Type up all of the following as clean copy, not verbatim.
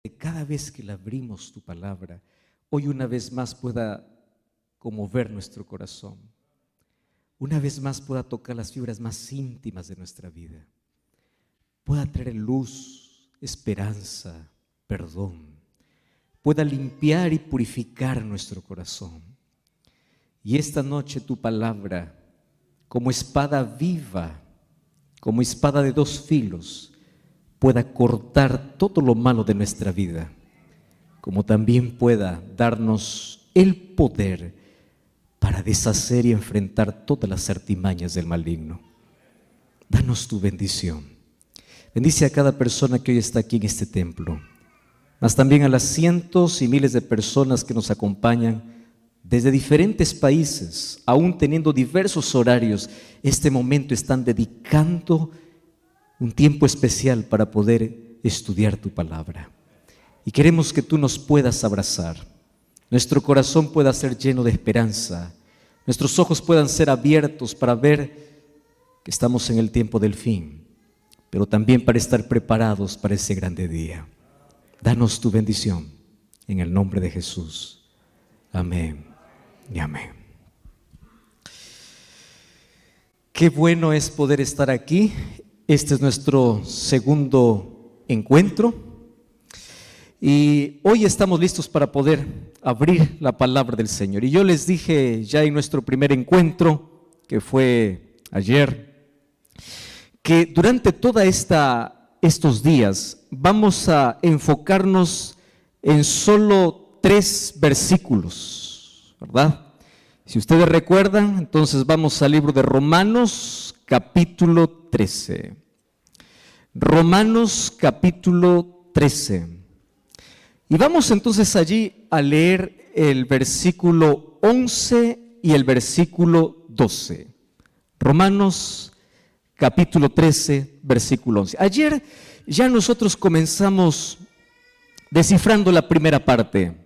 cada vez que le abrimos tu palabra, hoy una vez más pueda conmover nuestro corazón, una vez más pueda tocar las fibras más íntimas de nuestra vida, pueda traer luz, esperanza, perdón, pueda limpiar y purificar nuestro corazón. Y esta noche tu palabra, como espada viva, como espada de dos filos, pueda cortar todo lo malo de nuestra vida, como también pueda darnos el poder para deshacer y enfrentar todas las artimañas del maligno. Danos tu bendición. Bendice a cada persona que hoy está aquí en este templo, mas también a las cientos y miles de personas que nos acompañan desde diferentes países, aún teniendo diversos horarios. Este momento están dedicando un tiempo especial para poder estudiar tu palabra. Y queremos que tú nos puedas abrazar, nuestro corazón pueda ser lleno de esperanza, nuestros ojos puedan ser abiertos para ver que estamos en el tiempo del fin, pero también para estar preparados para ese grande día. Danos tu bendición en el nombre de Jesús. Amén y amén. Qué bueno es poder estar aquí. Este es nuestro segundo encuentro y hoy estamos listos para poder abrir la palabra del Señor. Y yo les dije ya en nuestro primer encuentro, que fue ayer, que durante toda estos días vamos a enfocarnos en solo 3 versículos, ¿verdad? Si ustedes recuerdan, entonces vamos al libro de Romanos, capítulo 13. Romanos, capítulo 13. Y vamos entonces allí a leer el versículo 11 y el versículo 12. Romanos, capítulo 13, versículo 11. Ayer ya nosotros comenzamos descifrando la primera parte,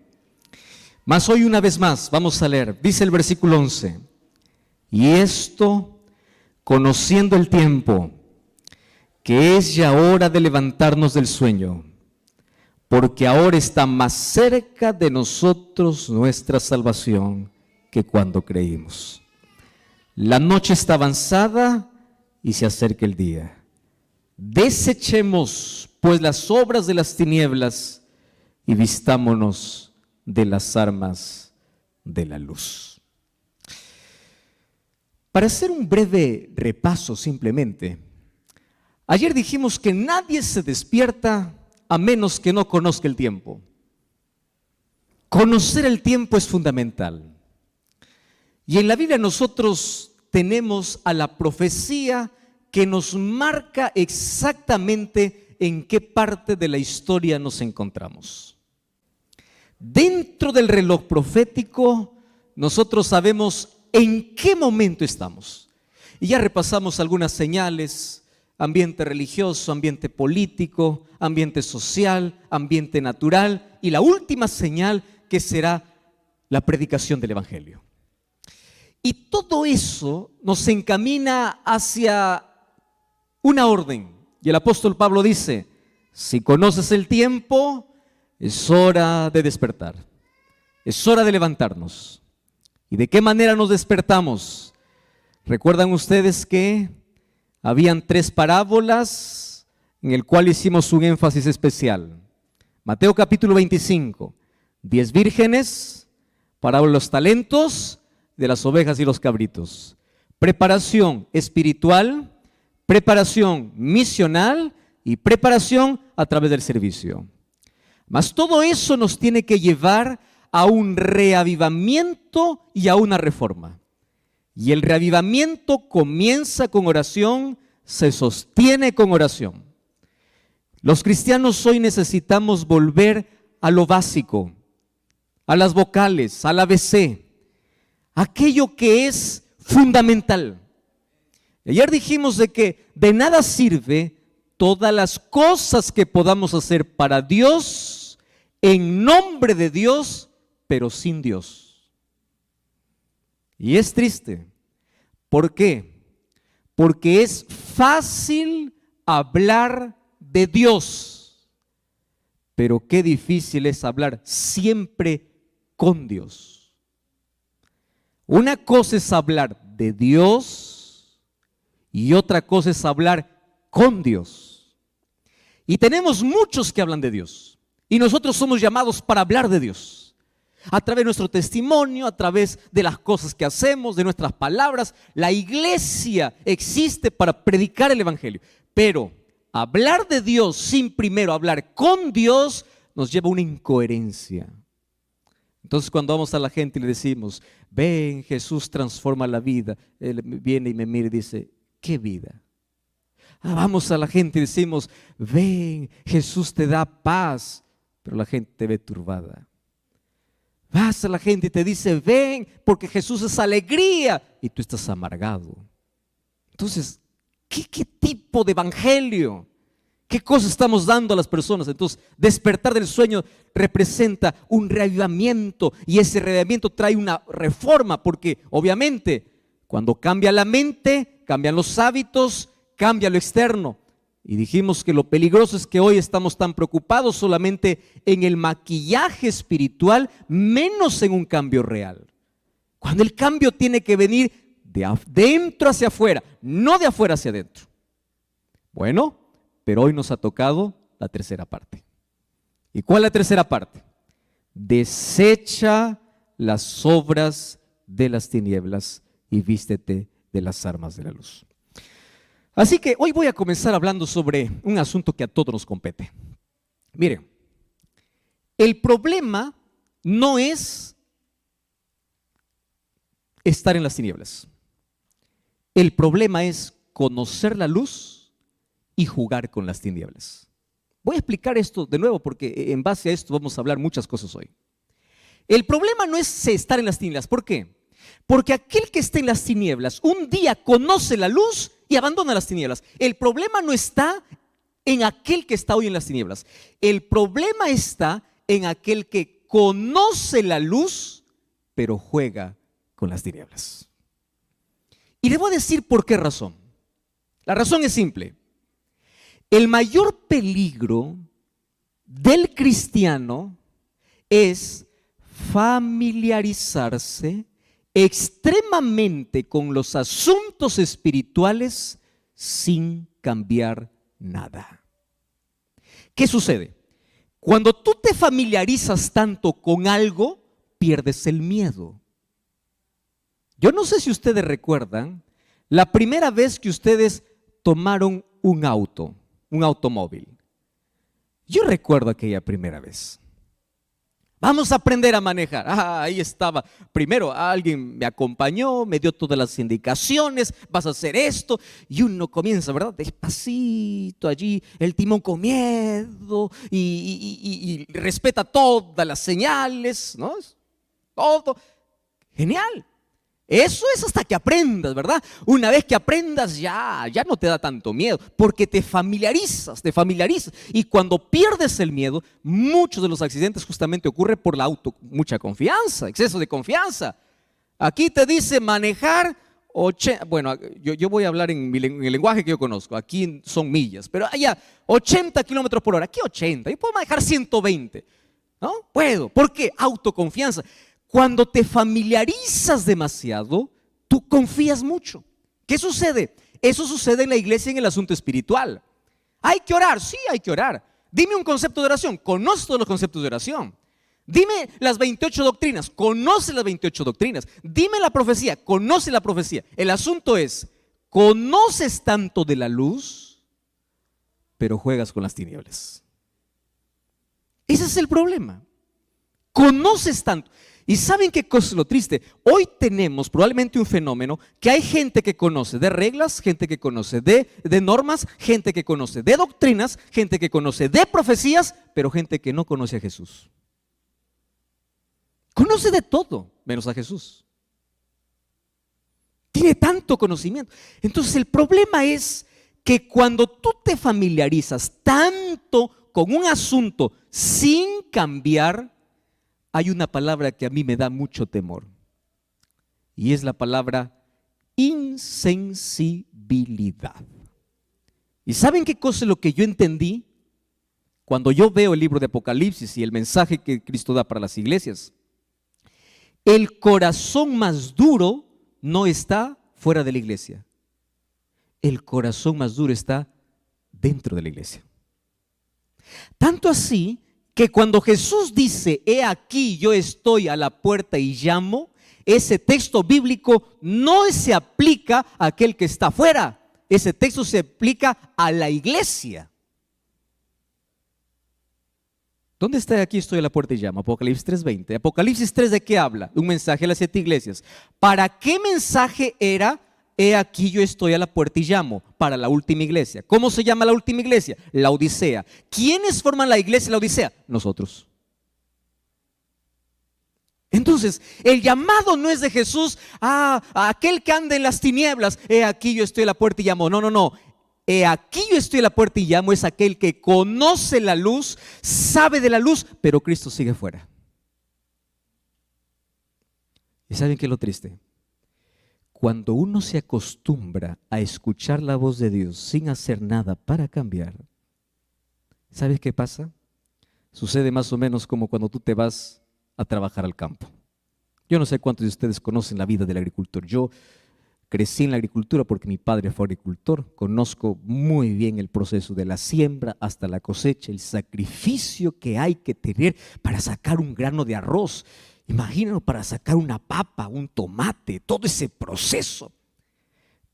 mas hoy una vez más vamos a leer. Dice el versículo 11: y esto, conociendo el tiempo, que es ya hora de levantarnos del sueño, porque ahora está más cerca de nosotros nuestra salvación que cuando creímos. La noche está avanzada y se acerca el día. Desechemos pues las obras de las tinieblas y vistámonos de las armas de la luz. Para hacer un breve repaso simplemente, ayer dijimos que nadie se despierta a menos que no conozca el tiempo. Conocer el tiempo es fundamental. Y en la Biblia nosotros tenemos a la profecía que nos marca exactamente en qué parte de la historia nos encontramos. Dentro del reloj profético, nosotros sabemos en qué momento estamos. Y ya repasamos algunas señales: ambiente religioso, ambiente político, ambiente social, ambiente natural, y la última señal que será la predicación del Evangelio. Y todo eso nos encamina hacia una orden. Y el apóstol Pablo dice: si conoces el tiempo, es hora de despertar, es hora de levantarnos. ¿Y de qué manera nos despertamos? ¿Recuerdan ustedes que habían 3 parábolas en el cual hicimos un énfasis especial? Mateo capítulo 25, 10 vírgenes, parábola de los talentos, de las ovejas y los cabritos. Preparación espiritual, preparación misional y preparación a través del servicio. Mas todo eso nos tiene que llevar a un reavivamiento y a una reforma. Y el reavivamiento comienza con oración, se sostiene con oración. Los cristianos hoy necesitamos volver a lo básico, a las vocales, al ABC, aquello que es fundamental. Ayer dijimos de que de nada sirve todas las cosas que podamos hacer para Dios, en nombre de Dios, pero sin Dios. Y es triste. ¿Por qué? Porque es fácil hablar de Dios, pero qué difícil es hablar siempre con Dios. Una cosa es hablar de Dios y otra cosa es hablar con Dios. Y tenemos muchos que hablan de Dios y nosotros somos llamados para hablar de Dios. A través de nuestro testimonio, a través de las cosas que hacemos, de nuestras palabras. La iglesia existe para predicar el evangelio, pero hablar de Dios sin primero hablar con Dios nos lleva a una incoherencia. Entonces cuando vamos a la gente y le decimos, ven, Jesús transforma la vida, él viene y me mira y dice, ¿qué vida? Vamos a la gente y decimos, ven, Jesús te da paz, pero la gente te ve turbada. Vas a la gente y te dice, ven, porque Jesús es alegría, y tú estás amargado. Entonces, ¿qué tipo de evangelio? ¿Qué cosa estamos dando a las personas? Entonces, despertar del sueño representa un reavivamiento, y ese reavivamiento trae una reforma, porque obviamente cuando cambia la mente, cambian los hábitos, cambia lo externo. Y dijimos que lo peligroso es que hoy estamos tan preocupados solamente en el maquillaje espiritual, menos en un cambio real. Cuando el cambio tiene que venir de adentro hacia afuera, no de afuera hacia adentro. Bueno, pero hoy nos ha tocado la tercera parte. ¿Y cuál es la tercera parte? Desecha las obras de las tinieblas y vístete de las armas de la luz. Así que hoy voy a comenzar hablando sobre un asunto que a todos nos compete. Miren, el problema no es estar en las tinieblas. El problema es conocer la luz y jugar con las tinieblas. Voy a explicar esto de nuevo porque en base a esto vamos a hablar muchas cosas hoy. El problema no es estar en las tinieblas. ¿Por qué? Porque aquel que está en las tinieblas un día conoce la luz y abandona las tinieblas. El problema no está en aquel que está hoy en las tinieblas. El problema está en aquel que conoce la luz, pero juega con las tinieblas. Y le voy a decir por qué razón. La razón es simple. El mayor peligro del cristiano es familiarizarse extremadamente con los asuntos espirituales sin cambiar nada. ¿Qué sucede? Cuando tú te familiarizas tanto con algo, pierdes el miedo. Yo no sé si ustedes recuerdan la primera vez que ustedes tomaron un automóvil. Yo recuerdo aquella primera vez. Vamos a aprender a manejar. Ahí estaba. Primero alguien me acompañó, me dio todas las indicaciones, vas a hacer esto. Y uno comienza, ¿verdad? Despacito allí, el timón con miedo y respeta todas las señales, ¿no? Todo. Genial. Eso es hasta que aprendas, ¿verdad? Una vez que aprendas ya no te da tanto miedo, porque te familiarizas. Y cuando pierdes el miedo, muchos de los accidentes justamente ocurren por mucha confianza, exceso de confianza. Aquí te dice manejar, bueno, yo voy a hablar en el lenguaje que yo conozco, aquí son millas, pero allá 80 kilómetros por hora, aquí 80, yo puedo manejar 120, ¿no? Puedo, ¿por qué? Autoconfianza. Cuando te familiarizas demasiado, tú confías mucho. ¿Qué sucede? Eso sucede en la iglesia en el asunto espiritual. ¿Hay que orar? Sí, hay que orar. Dime un concepto de oración. Conoce todos los conceptos de oración. Dime las 28 doctrinas. Conoce las 28 doctrinas. Dime la profecía. Conoce la profecía. El asunto es, conoces tanto de la luz, pero juegas con las tinieblas. Ese es el problema. Conoces tanto. ¿Y saben qué cosa es lo triste? Hoy tenemos probablemente un fenómeno que hay gente que conoce de reglas, gente que conoce de normas, gente que conoce de doctrinas, gente que conoce de profecías, pero gente que no conoce a Jesús. Conoce de todo, menos a Jesús. Tiene tanto conocimiento. Entonces el problema es que cuando tú te familiarizas tanto con un asunto sin cambiar, hay una palabra que a mí me da mucho temor y es la palabra insensibilidad. ¿Y saben qué cosa es lo que yo entendí? Cuando yo veo el libro de Apocalipsis y el mensaje que Cristo da para las iglesias, el corazón más duro no está fuera de la iglesia. El corazón más duro está dentro de la iglesia. Tanto así que cuando Jesús dice, he aquí yo estoy a la puerta y llamo, ese texto bíblico no se aplica a aquel que está afuera. Ese texto se aplica a la iglesia. ¿Dónde está? Aquí estoy a la puerta y llamo. Apocalipsis 3:20. Apocalipsis 3, ¿de qué habla? Un mensaje a las 7 iglesias. ¿Para qué mensaje era? He aquí yo estoy a la puerta y llamo. Para la última iglesia. ¿Cómo se llama la última iglesia? La Odisea. ¿Quiénes forman la iglesia de la Odisea? Nosotros. Entonces, el llamado no es de Jesús a aquel que anda en las tinieblas. He aquí yo estoy a la puerta y llamo. No, no, no. He aquí yo estoy a la puerta y llamo es aquel que conoce la luz, sabe de la luz, pero Cristo sigue fuera. ¿Y saben qué es lo triste? Cuando uno se acostumbra a escuchar la voz de Dios sin hacer nada para cambiar, ¿sabes qué pasa? Sucede más o menos como cuando tú te vas a trabajar al campo. Yo no sé cuántos de ustedes conocen la vida del agricultor. Yo crecí en la agricultura porque mi padre fue agricultor. Conozco muy bien el proceso de la siembra hasta la cosecha, el sacrificio que hay que tener para sacar un grano de arroz. Imagínalo, para sacar una papa, un tomate, todo ese proceso.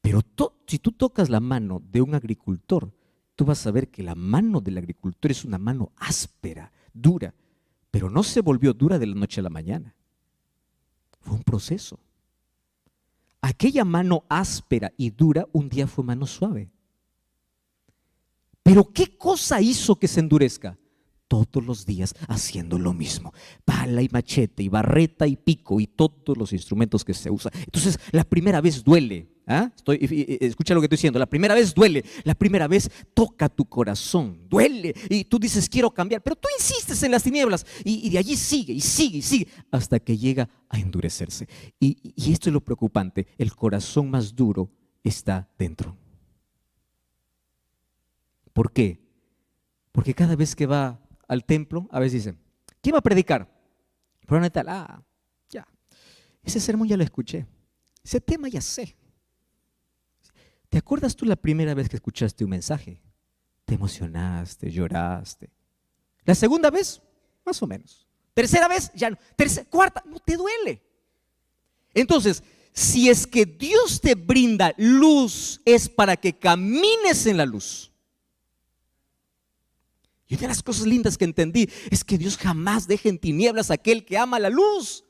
Pero si tú tocas la mano de un agricultor, tú vas a ver que la mano del agricultor es una mano áspera, dura, pero no se volvió dura de la noche a la mañana. Fue un proceso. Aquella mano áspera y dura un día fue mano suave. Pero ¿qué cosa hizo que se endurezca? Todos los días haciendo lo mismo. Pala y machete y barreta y pico y todos los instrumentos que se usan. Entonces la primera vez duele. Escucha lo que estoy diciendo. La primera vez duele. La primera vez toca tu corazón. Duele. Y tú dices quiero cambiar. Pero tú insistes en las tinieblas. Y de allí sigue y sigue y sigue. Hasta que llega a endurecerse. Y esto es lo preocupante. El corazón más duro está dentro. ¿Por qué? Porque cada vez que va al templo, a veces dice, ¿quién va a predicar? Pero tal, ya. Ese sermón ya lo escuché. Ese tema ya sé. ¿Te acuerdas tú la primera vez que escuchaste un mensaje? Te emocionaste, lloraste. La segunda vez, más o menos. Tercera vez, ya no. Cuarta, no te duele. Entonces, si es que Dios te brinda luz, es para que camines en la luz. Y una de las cosas lindas que entendí es que Dios jamás deja en tinieblas a aquel que ama la luz.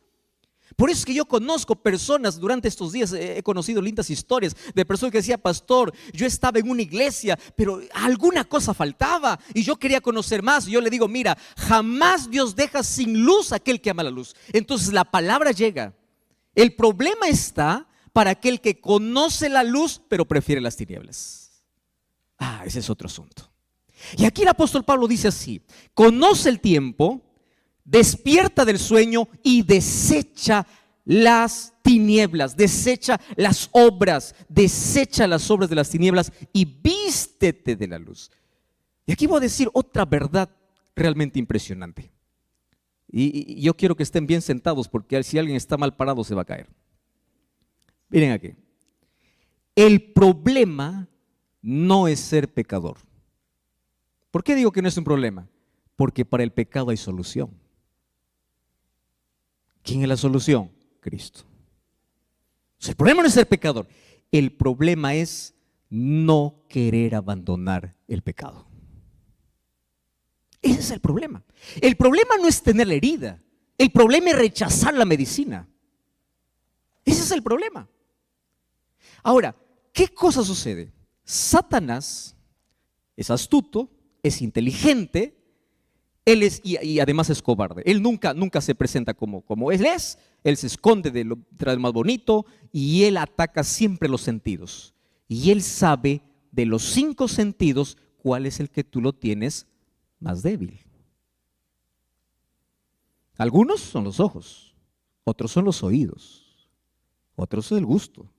Por eso es que yo conozco personas, durante estos días he conocido lindas historias de personas que decían, pastor, yo estaba en una iglesia, pero alguna cosa faltaba y yo quería conocer más. Y yo le digo, mira, jamás Dios deja sin luz a aquel que ama la luz. Entonces la palabra llega. El problema está para aquel que conoce la luz, pero prefiere las tinieblas. Ese es otro asunto. Y aquí el apóstol Pablo dice así, conoce el tiempo, despierta del sueño y desecha las tinieblas, desecha las obras de las tinieblas y vístete de la luz. Y aquí voy a decir otra verdad realmente impresionante. Y yo quiero que estén bien sentados porque si alguien está mal parado se va a caer. Miren aquí. El problema no es ser pecador. ¿Por qué digo que no es un problema? Porque para el pecado hay solución. ¿Quién es la solución? Cristo. O sea, el problema no es ser pecador. El problema es no querer abandonar el pecado. Ese es el problema. El problema no es tener la herida. El problema es rechazar la medicina. Ese es el problema. Ahora, ¿qué cosa sucede? Satanás es astuto, es inteligente, él es y además es cobarde. Él nunca se presenta como él es. Él se esconde detrás del más bonito y él ataca siempre los sentidos. Y él sabe de los 5 sentidos cuál es el que tú lo tienes más débil. Algunos son los ojos, otros son los oídos, otros son el gusto,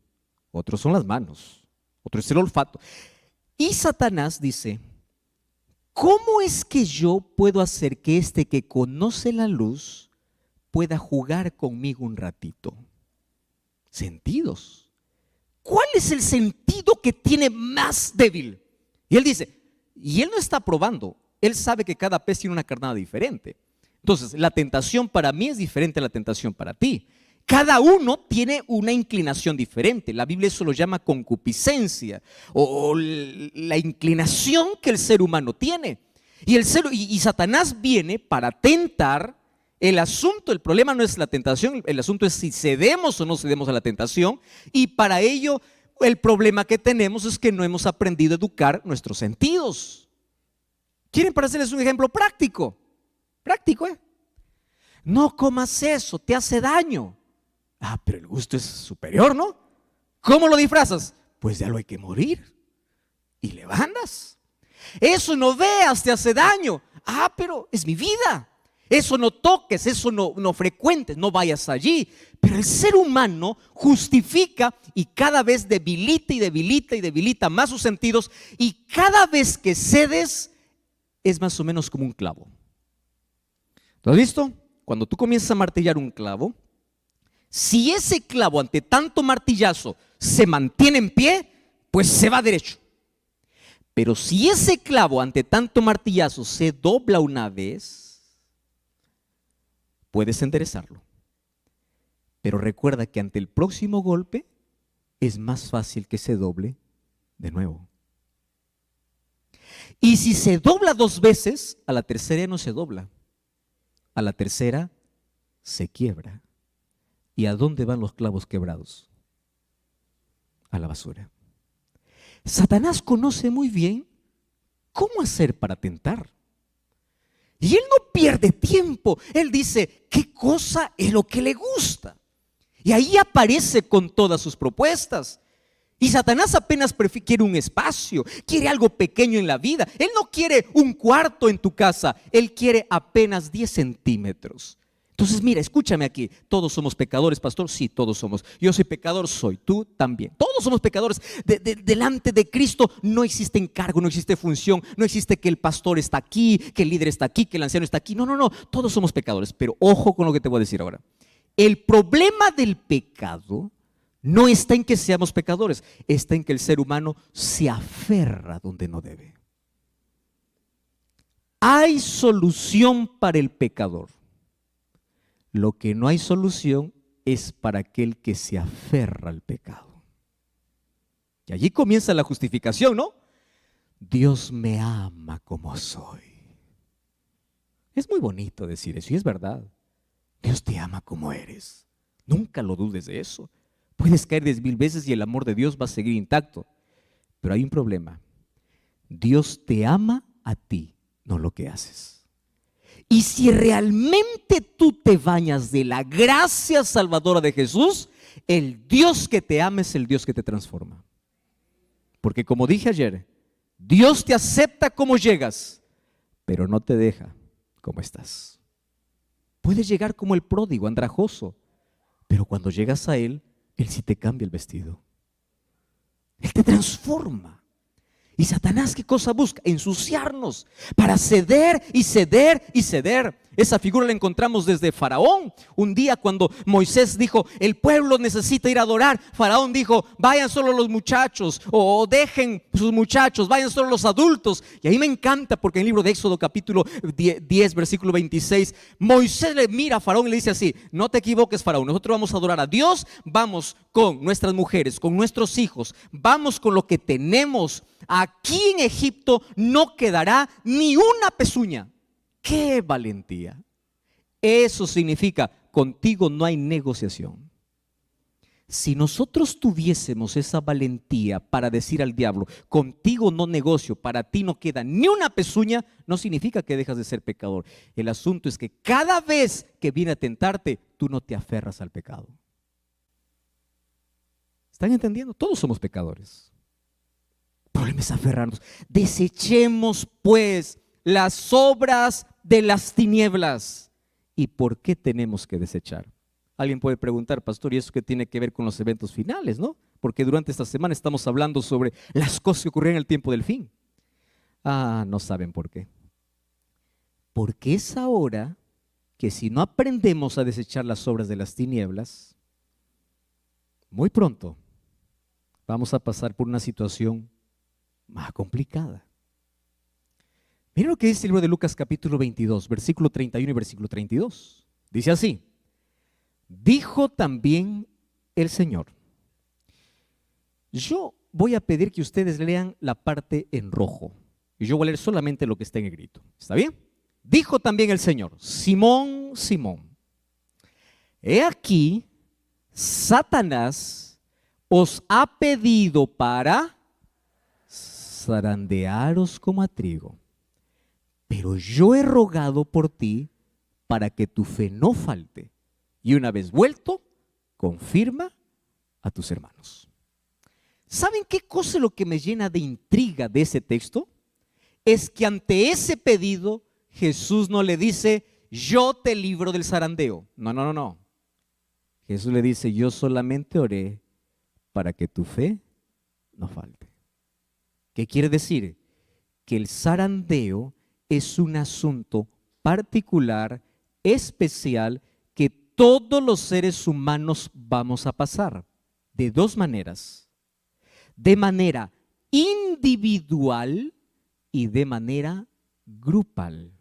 otros son las manos, otros es el olfato. Y Satanás dice, ¿cómo es que yo puedo hacer que este que conoce la luz pueda jugar conmigo un ratito? Sentidos. ¿Cuál es el sentido que tiene más débil? Y él dice, y él no está probando, él sabe que cada pez tiene una carnada diferente. Entonces, la tentación para mí es diferente a la tentación para ti. Cada uno tiene una inclinación diferente. La Biblia eso lo llama concupiscencia o la inclinación que el ser humano tiene. Y Satanás viene para tentar. El asunto, el problema no es la tentación, el asunto es si cedemos o no cedemos a la tentación. Y para ello, el problema que tenemos es que no hemos aprendido a educar nuestros sentidos. ¿Quieren para hacerles un ejemplo práctico? Práctico, ¿eh? No comas eso, te hace daño. Ah, pero el gusto es superior, ¿no? ¿Cómo lo disfrazas? Pues ya lo hay que morir. Y le bandas. Eso no veas, te hace daño. Ah, pero es mi vida. Eso no toques, eso no frecuentes, no vayas allí. Pero el ser humano justifica y cada vez debilita y debilita y debilita más sus sentidos. Y cada vez que cedes es más o menos como un clavo. ¿Lo has visto? Cuando tú comienzas a martillar un clavo, si ese clavo ante tanto martillazo se mantiene en pie, pues se va derecho. Pero si ese clavo ante tanto martillazo se dobla una vez, puedes enderezarlo. Pero recuerda que ante el próximo golpe es más fácil que se doble de nuevo. Y si se dobla 2 veces, a la tercera ya no se dobla. A la tercera se quiebra. ¿Y a dónde van los clavos quebrados? A la basura. Satanás conoce muy bien cómo hacer para tentar. Y él no pierde tiempo. Él dice, ¿qué cosa es lo que le gusta? Y ahí aparece con todas sus propuestas. Y Satanás apenas quiere un espacio, quiere algo pequeño en la vida. Él no quiere un cuarto en tu casa, él quiere apenas 10 centímetros. Entonces mira, escúchame aquí, todos somos pecadores, pastor, sí, todos somos. Yo soy pecador, soy, tú también. Todos somos pecadores. Delante de Cristo no existe encargo, no existe función, no existe que el pastor está aquí, que el líder está aquí, que el anciano está aquí. No, todos somos pecadores. Pero ojo con lo que te voy a decir ahora. El problema del pecado no está en que seamos pecadores, está en que el ser humano se aferra donde no debe. Hay solución para el pecador. Lo que no hay solución es para aquel que se aferra al pecado. Y allí comienza la justificación, ¿no? Dios me ama como soy. Es muy bonito decir eso y es verdad. Dios te ama como eres. Nunca lo dudes de eso. Puedes caer 10,000 veces y el amor de Dios va a seguir intacto. Pero hay un problema. Dios te ama a ti, no lo que haces. Y si realmente tú te bañas de la gracia salvadora de Jesús, el Dios que te ama es el Dios que te transforma. Porque como dije ayer, Dios te acepta como llegas, pero no te deja como estás. Puedes llegar como el pródigo, andrajoso, pero cuando llegas a Él, Él sí te cambia el vestido. Él te transforma. ¿Y Satanás qué cosa busca? Ensuciarnos para ceder y ceder y ceder. Esa figura la encontramos desde Faraón. Un día cuando Moisés dijo, el pueblo necesita ir a adorar, Faraón dijo, vayan solo los muchachos o dejen sus muchachos, vayan solo los adultos. Y ahí me encanta porque en el libro de Éxodo capítulo 10 versículo 26, Moisés le mira a Faraón y le dice así, no te equivoques, Faraón, nosotros vamos a adorar a Dios, vamos con nuestras mujeres, con nuestros hijos, vamos con lo que tenemos. Aquí en Egipto no quedará ni una pezuña. ¡Qué valentía! Eso significa, contigo no hay negociación. Si nosotros tuviésemos esa valentía para decir al diablo, contigo no negocio, para ti no queda ni una pezuña, no significa que dejas de ser pecador. El asunto es que cada vez que viene a tentarte, tú no te aferras al pecado. ¿Están entendiendo? Todos somos pecadores. El problema es aferrarnos. Desechemos pues las obras de las tinieblas. ¿Y por qué tenemos que desechar? Alguien puede preguntar, pastor, ¿y eso qué tiene que ver con los eventos finales, no? Porque durante esta semana estamos hablando sobre las cosas que ocurrieron en el tiempo del fin. No saben por qué. Porque es ahora que si no aprendemos a desechar las obras de las tinieblas, muy pronto vamos a pasar por una situación más complicada. Miren lo que dice el libro de Lucas capítulo 22, versículo 31 y versículo 32. Dice así: dijo también el Señor. Yo voy a pedir que ustedes lean la parte en rojo y yo voy a leer solamente lo que está en negrito. ¿Está bien? Dijo también el Señor: Simón, Simón, he aquí, Satanás os ha pedido para zarandearos como a trigo, pero yo he rogado por ti para que tu fe no falte, y una vez vuelto, confirma a tus hermanos. ¿Saben qué cosa es lo que me llena de intriga de ese texto? Es que ante ese pedido Jesús no le dice: yo te libro del zarandeo. No. Jesús le dice: yo solamente oré para que tu fe no falte. ¿Qué quiere decir? Que el zarandeo es un asunto particular, especial, que todos los seres humanos vamos a pasar de dos maneras: de manera individual y de manera grupal.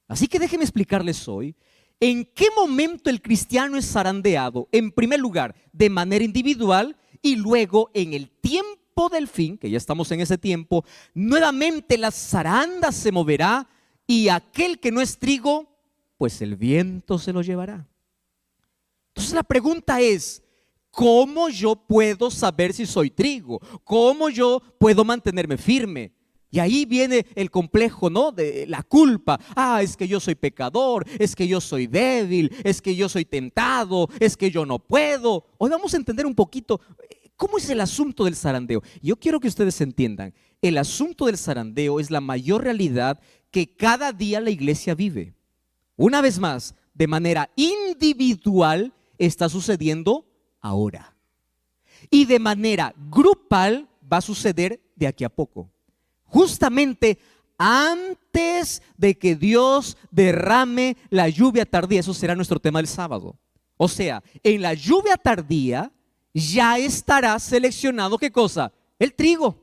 Así que déjenme explicarles hoy en qué momento el cristiano es zarandeado. En primer lugar, de manera individual, y luego en el tiempo del fin, que ya estamos en ese tiempo, nuevamente la zaranda se moverá y aquel que no es trigo, pues el viento se lo llevará. Entonces la pregunta es: ¿cómo yo puedo saber si soy trigo? ¿Cómo yo puedo mantenerme firme? Y ahí viene el complejo, ¿no? De la culpa. Es que yo soy pecador, es que yo soy débil, es que yo soy tentado, es que yo no puedo. Hoy vamos a entender un poquito cómo es el asunto del zarandeo. Yo quiero que ustedes entiendan, el asunto del zarandeo es la mayor realidad que cada día la iglesia vive. Una vez más, de manera individual está sucediendo ahora. Y de manera grupal va a suceder de aquí a poco. Justamente antes de que Dios derrame la lluvia tardía. Eso será nuestro tema del sábado. O sea, en la lluvia tardía ya estará seleccionado, ¿qué cosa? El trigo.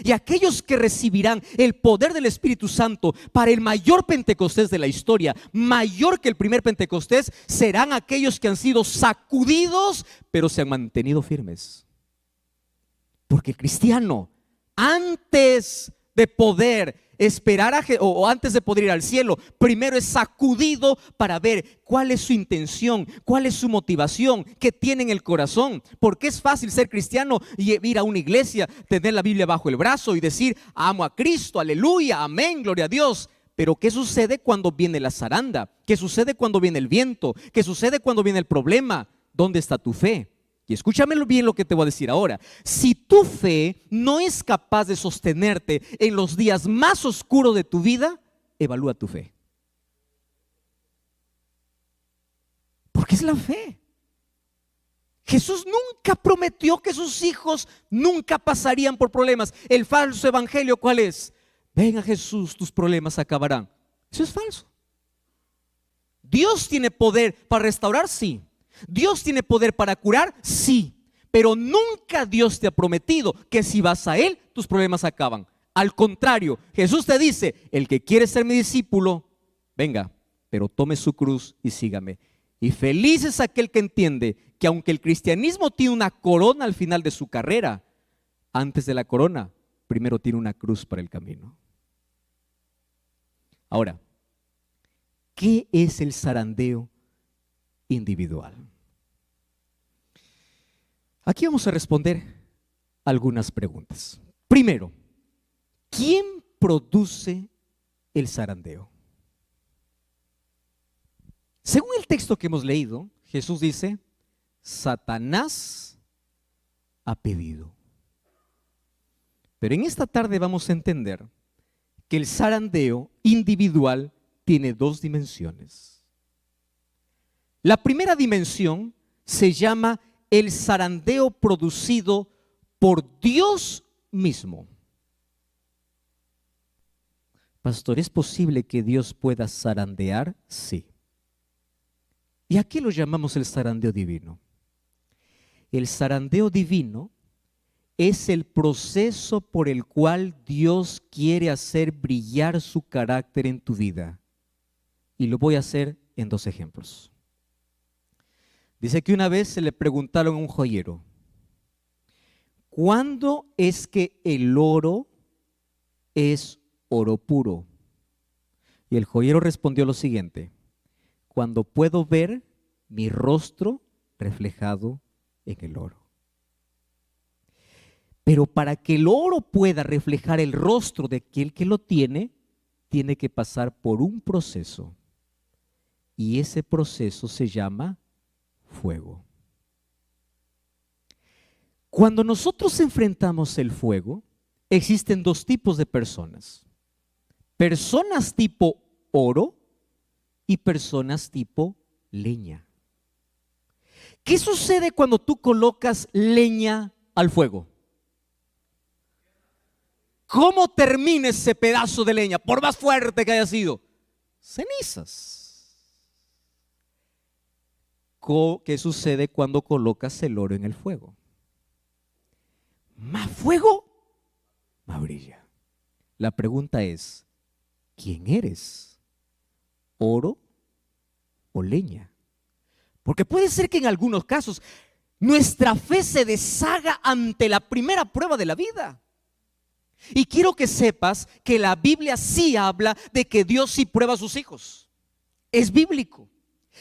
Y aquellos que recibirán el poder del Espíritu Santo para el mayor Pentecostés de la historia, mayor que el primer Pentecostés, serán aquellos que han sido sacudidos, pero se han mantenido firmes. Porque el cristiano, antes de poder esperar o antes de poder ir al cielo, primero es sacudido para ver cuál es su intención, cuál es su motivación, qué tiene en el corazón. Porque es fácil ser cristiano y ir a una iglesia, tener la Biblia bajo el brazo y decir: amo a Cristo, aleluya, amén, gloria a Dios. Pero ¿qué sucede cuando viene la zaranda? ¿Qué sucede cuando viene el viento? ¿Qué sucede cuando viene el problema? ¿Dónde está tu fe? Y escúchame bien lo que te voy a decir ahora. Si tu fe no es capaz de sostenerte en los días más oscuros de tu vida, evalúa tu fe. Porque es la fe. Jesús nunca prometió que sus hijos nunca pasarían por problemas. El falso evangelio, ¿cuál es? Ven a Jesús, tus problemas acabarán. Eso es falso. Dios tiene poder para restaurar, sí. Dios tiene poder para curar, sí, pero nunca Dios te ha prometido que si vas a Él, tus problemas acaban. Al contrario, Jesús te dice: el que quiere ser mi discípulo, venga, pero tome su cruz y sígame. Y feliz es aquel que entiende que aunque el cristianismo tiene una corona al final de su carrera, antes de la corona, primero tiene una cruz para el camino. Ahora, ¿qué es el zarandeo individual? Aquí vamos a responder algunas preguntas. Primero, ¿quién produce el zarandeo? Según el texto que hemos leído, Jesús dice: Satanás ha pedido. Pero en esta tarde vamos a entender que el zarandeo individual tiene dos dimensiones. La primera dimensión se llama el zarandeo producido por Dios mismo. Pastor, ¿es posible que Dios pueda zarandear? Sí. ¿Y a qué lo llamamos el zarandeo divino? El zarandeo divino es el proceso por el cual Dios quiere hacer brillar su carácter en tu vida. Y lo voy a hacer en 2 ejemplos. Dice que una vez se le preguntaron a un joyero, ¿cuándo es que el oro es oro puro? Y el joyero respondió lo siguiente: cuando puedo ver mi rostro reflejado en el oro. Pero para que el oro pueda reflejar el rostro de aquel que lo tiene que pasar por un proceso. Y ese proceso se llama fuego. Cuando nosotros enfrentamos el fuego, existen 2 tipos de personas. Personas tipo oro y personas tipo leña. ¿Qué sucede cuando tú colocas leña al fuego? ¿Cómo termina ese pedazo de leña? Por más fuerte que haya sido, cenizas. ¿Qué sucede cuando colocas el oro en el fuego? Más fuego, más brilla. La pregunta es, ¿quién eres? ¿Oro o leña? Porque puede ser que en algunos casos nuestra fe se deshaga ante la primera prueba de la vida. Y quiero que sepas que la Biblia sí habla de que Dios sí prueba a sus hijos. Es bíblico.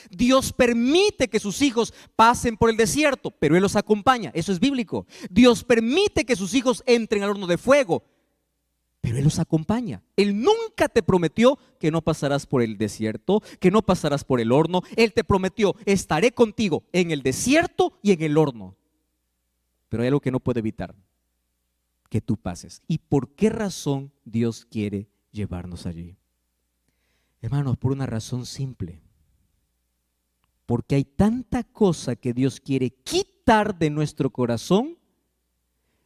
Dios permite que sus hijos pasen por el desierto, pero Él los acompaña. Eso es bíblico. Dios permite que sus hijos entren al horno de fuego, pero Él los acompaña. Él nunca te prometió que no pasarás por el desierto, que no pasarás por el horno. Él te prometió: estaré contigo en el desierto y en el horno. Pero hay algo que no puede evitar: que tú pases. ¿Y por qué razón Dios quiere llevarnos allí? Hermanos, por una razón simple. Porque hay tanta cosa que Dios quiere quitar de nuestro corazón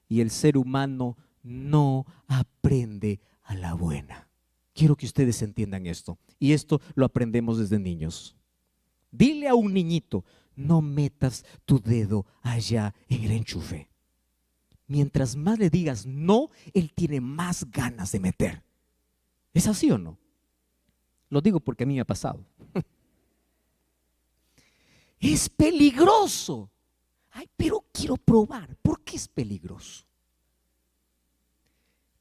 y el ser humano no aprende a la buena. Quiero que ustedes entiendan esto, y esto lo aprendemos desde niños. Dile a un niñito: no metas tu dedo allá en el enchufe. Mientras más le digas no, él tiene más ganas de meter. ¿Es así o no? Lo digo porque a mí me ha pasado. Es peligroso. Ay, pero quiero probar. ¿Por qué es peligroso?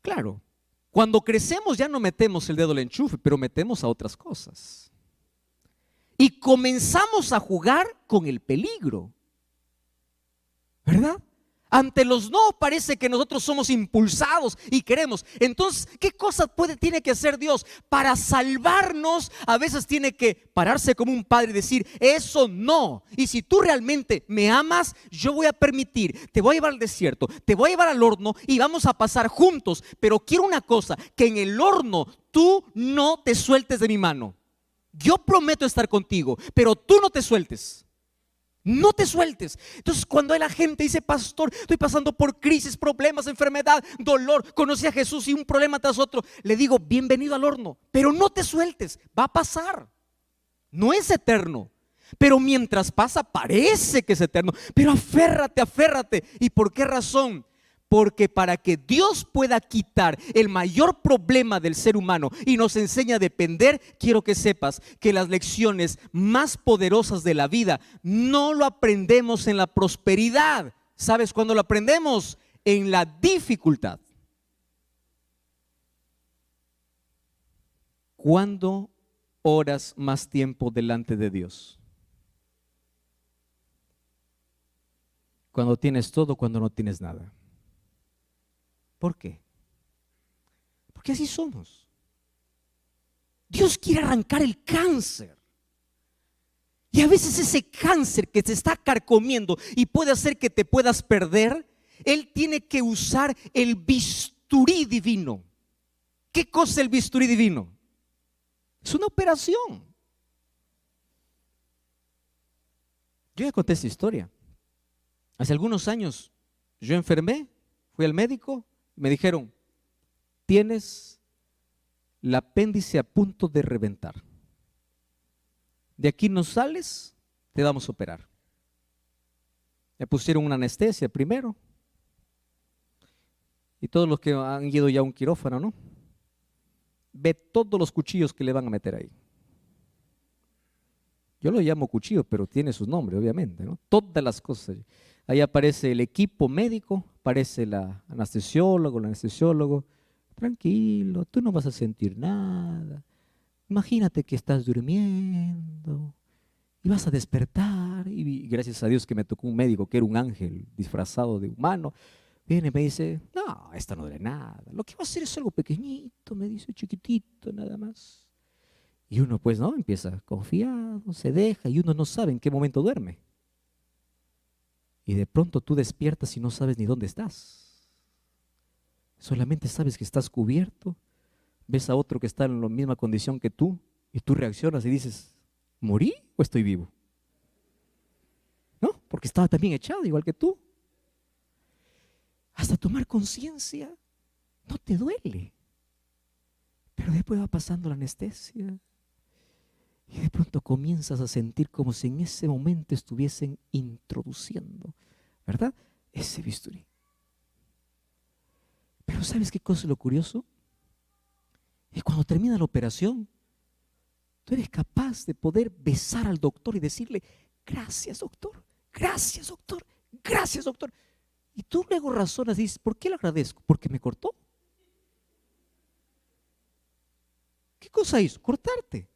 Claro, cuando crecemos ya no metemos el dedo al enchufe, pero metemos a otras cosas. Y comenzamos a jugar con el peligro, ¿verdad? Ante los no parece que nosotros somos impulsados y queremos. Entonces, ¿qué cosa tiene que hacer Dios? Para salvarnos, a veces tiene que pararse como un padre y decir: eso no. Y si tú realmente me amas, yo voy a permitir, te voy a llevar al desierto, te voy a llevar al horno y vamos a pasar juntos. Pero quiero una cosa: que en el horno tú no te sueltes de mi mano. Yo prometo estar contigo, pero tú no te sueltes. No te sueltes. Entonces, cuando la gente dice: pastor, estoy pasando por crisis, problemas, enfermedad, dolor, conocí a Jesús y un problema tras otro, le digo: bienvenido al horno, pero no te sueltes, va a pasar. No es eterno, pero mientras pasa parece que es eterno. Pero aférrate, aférrate. ¿Y por qué razón? Porque para que Dios pueda quitar el mayor problema del ser humano y nos enseñe a depender, quiero que sepas que las lecciones más poderosas de la vida no lo aprendemos en la prosperidad. ¿Sabes cuándo lo aprendemos? En la dificultad. ¿Cuándo oras más tiempo delante de Dios? Cuando tienes todo, cuando no tienes nada. ¿Por qué? Porque así somos. Dios quiere arrancar el cáncer. Y a veces ese cáncer que te está carcomiendo y puede hacer que te puedas perder, Él tiene que usar el bisturí divino. ¿Qué cosa es el bisturí divino? Es una operación. Yo ya conté esta historia. Hace algunos años yo enfermé, fui al médico. Me dijeron: tienes el apéndice a punto de reventar. De aquí no sales, te vamos a operar. Me pusieron una anestesia primero. Y todos los que han ido ya a un quirófano, ¿no? Ve todos los cuchillos que le van a meter ahí. Yo lo llamo cuchillo, pero tiene su nombre, obviamente, ¿no? Todas las cosas. Ahí aparece el equipo médico, aparece la anestesiólogo, el anestesiólogo. Tranquilo, tú no vas a sentir nada. Imagínate que estás durmiendo y vas a despertar. Y gracias a Dios que me tocó un médico que era un ángel disfrazado de humano. Viene y me dice, no, esta no duele nada. Lo que va a hacer es algo pequeñito, me dice, chiquitito, nada más. Y uno pues no, empieza confiado, se deja y uno no sabe en qué momento duerme. Y de pronto tú despiertas y no sabes ni dónde estás. Solamente sabes que estás cubierto, ves a otro que está en la misma condición que tú y tú reaccionas y dices, ¿morí o estoy vivo? ¿No? Porque estaba también echado igual que tú. Hasta tomar conciencia no te duele. Pero después va pasando la anestesia y de pronto comienzas a sentir como si en ese momento estuviesen introduciendo, ¿verdad? Ese bisturí. Pero ¿sabes qué cosa es lo curioso? Es cuando termina la operación, tú eres capaz de poder besar al doctor y decirle, gracias doctor, gracias doctor, gracias doctor. Y tú luego razonas y dices, ¿por qué le agradezco? Porque me cortó. ¿Qué cosa hizo? Cortarte.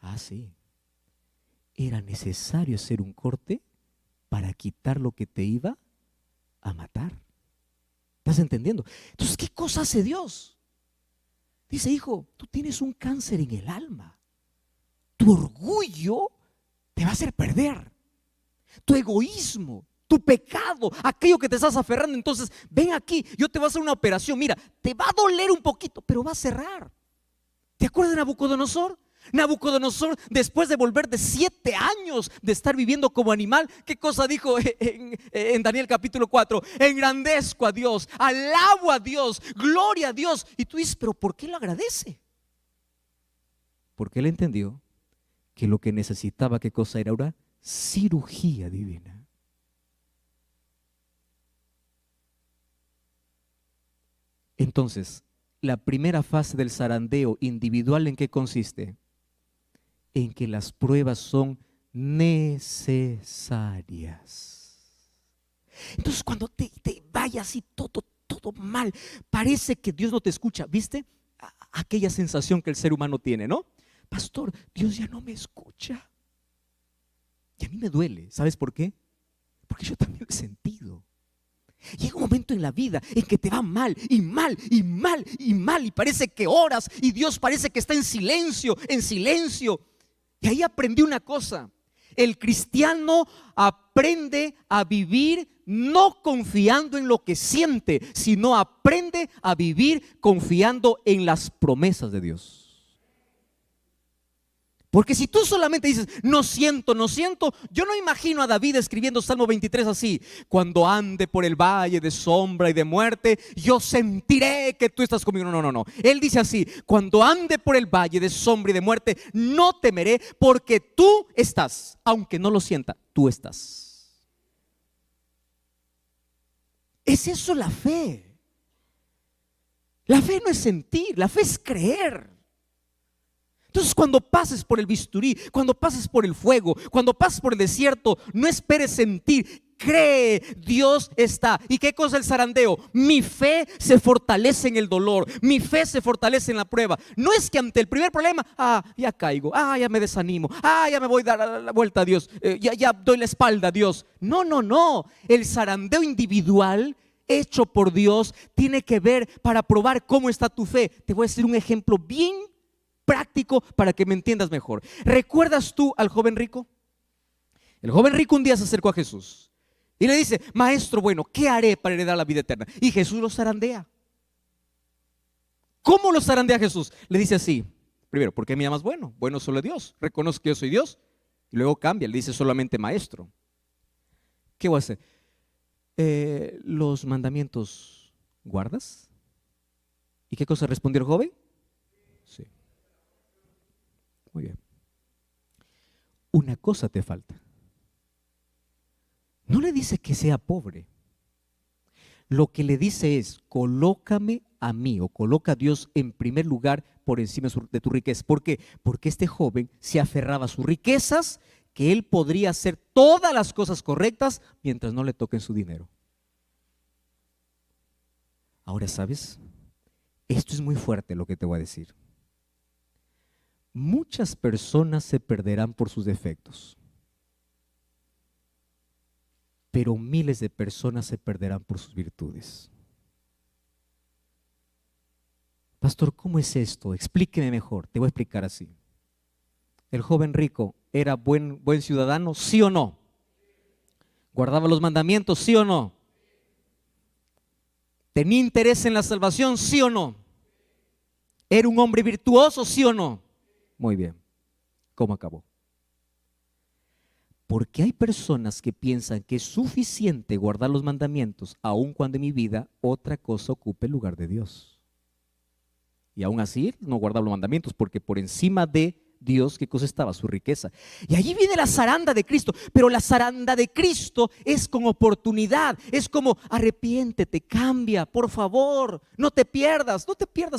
Ah, sí. Era necesario hacer un corte para quitar lo que te iba a matar. ¿Estás entendiendo? Entonces, ¿qué cosa hace Dios? Dice, hijo, tú tienes un cáncer en el alma. Tu orgullo te va a hacer perder. Tu egoísmo, tu pecado, aquello que te estás aferrando. Entonces, ven aquí, yo te voy a hacer una operación. Mira, te va a doler un poquito, pero va a cerrar. ¿Te acuerdas de Nabucodonosor? Nabucodonosor, después de volver de 7 años de estar viviendo como animal, ¿qué cosa dijo en Daniel capítulo 4? Engrandezco a Dios, alabo a Dios, gloria a Dios. Y tú dices, ¿pero por qué lo agradece? Porque él entendió que lo que necesitaba, ¿qué cosa era? Una cirugía divina. Entonces, la primera fase del zarandeo individual, ¿en qué consiste? En que las pruebas son necesarias. Entonces, cuando te vaya así todo mal, parece que Dios no te escucha. ¿Viste? Aquella sensación que el ser humano tiene, ¿no? Pastor, Dios ya no me escucha. Y a mí me duele. ¿Sabes por qué? Porque yo también lo he sentido. Llega un momento en la vida en que te va mal y mal y mal y mal y parece que oras y Dios parece que está en silencio, en silencio. Y ahí aprendí una cosa: el cristiano aprende a vivir no confiando en lo que siente, sino aprende a vivir confiando en las promesas de Dios. Porque si tú solamente dices, no siento, no siento, yo no imagino a David escribiendo Salmo 23 así: cuando ande por el valle de sombra y de muerte, yo sentiré que tú estás conmigo. No, no, no. Él dice así: cuando ande por el valle de sombra y de muerte, no temeré, porque tú estás. Aunque no lo sienta, tú estás. ¿Es eso la fe? La fe no es sentir, la fe es creer. Entonces, cuando pases por el bisturí, cuando pases por el fuego, cuando pases por el desierto, no esperes sentir, cree, Dios está. ¿Y qué cosa es el zarandeo? Mi fe se fortalece en el dolor, mi fe se fortalece en la prueba. No es que ante el primer problema, ya caigo, ya me desanimo, ya me voy a dar la vuelta a Dios, ya doy la espalda a Dios. No, no, no. El zarandeo individual hecho por Dios tiene que ver para probar cómo está tu fe. Te voy a decir un ejemplo bien práctico para que me entiendas mejor. ¿Recuerdas tú al joven rico? El joven rico un día se acercó a Jesús y le dice: maestro bueno, ¿qué haré para heredar la vida eterna? Y Jesús lo zarandea. ¿Cómo lo zarandea Jesús? Le dice así: primero, ¿por qué me llamas bueno? Bueno solo Dios, reconozco que yo soy Dios. Y luego cambia, le dice solamente maestro. ¿Qué voy a hacer? ¿Los mandamientos guardas? ¿Y qué cosa respondió el joven? Muy bien. Una cosa te falta. No le dice que sea pobre. Lo que le dice es, colócame a mí, o coloca a Dios en primer lugar por encima de tu riqueza. ¿Por qué? Porque este joven se aferraba a sus riquezas, que él podría hacer todas las cosas correctas mientras no le toquen su dinero. Ahora, ¿sabes? Esto es muy fuerte lo que te voy a decir. Muchas personas se perderán por sus defectos, pero miles de personas se perderán por sus virtudes. Pastor, ¿cómo es esto? Explíqueme mejor. Te voy a explicar así. ¿El joven rico era buen ciudadano? ¿Sí o no? ¿Guardaba los mandamientos? ¿Sí o no? ¿Tenía interés en la salvación? ¿Sí o no? ¿Era un hombre virtuoso? ¿Sí o no? Muy bien. ¿Cómo acabó? Porque hay personas que piensan que es suficiente guardar los mandamientos, aun cuando en mi vida otra cosa ocupe el lugar de Dios. Y aún así no guardaba los mandamientos, porque por encima de Dios, ¿qué cosa estaba? Su riqueza. Y allí viene la zaranda de Cristo. Pero la zaranda de Cristo es con oportunidad. Es como, arrepiéntete, cambia, por favor. No te pierdas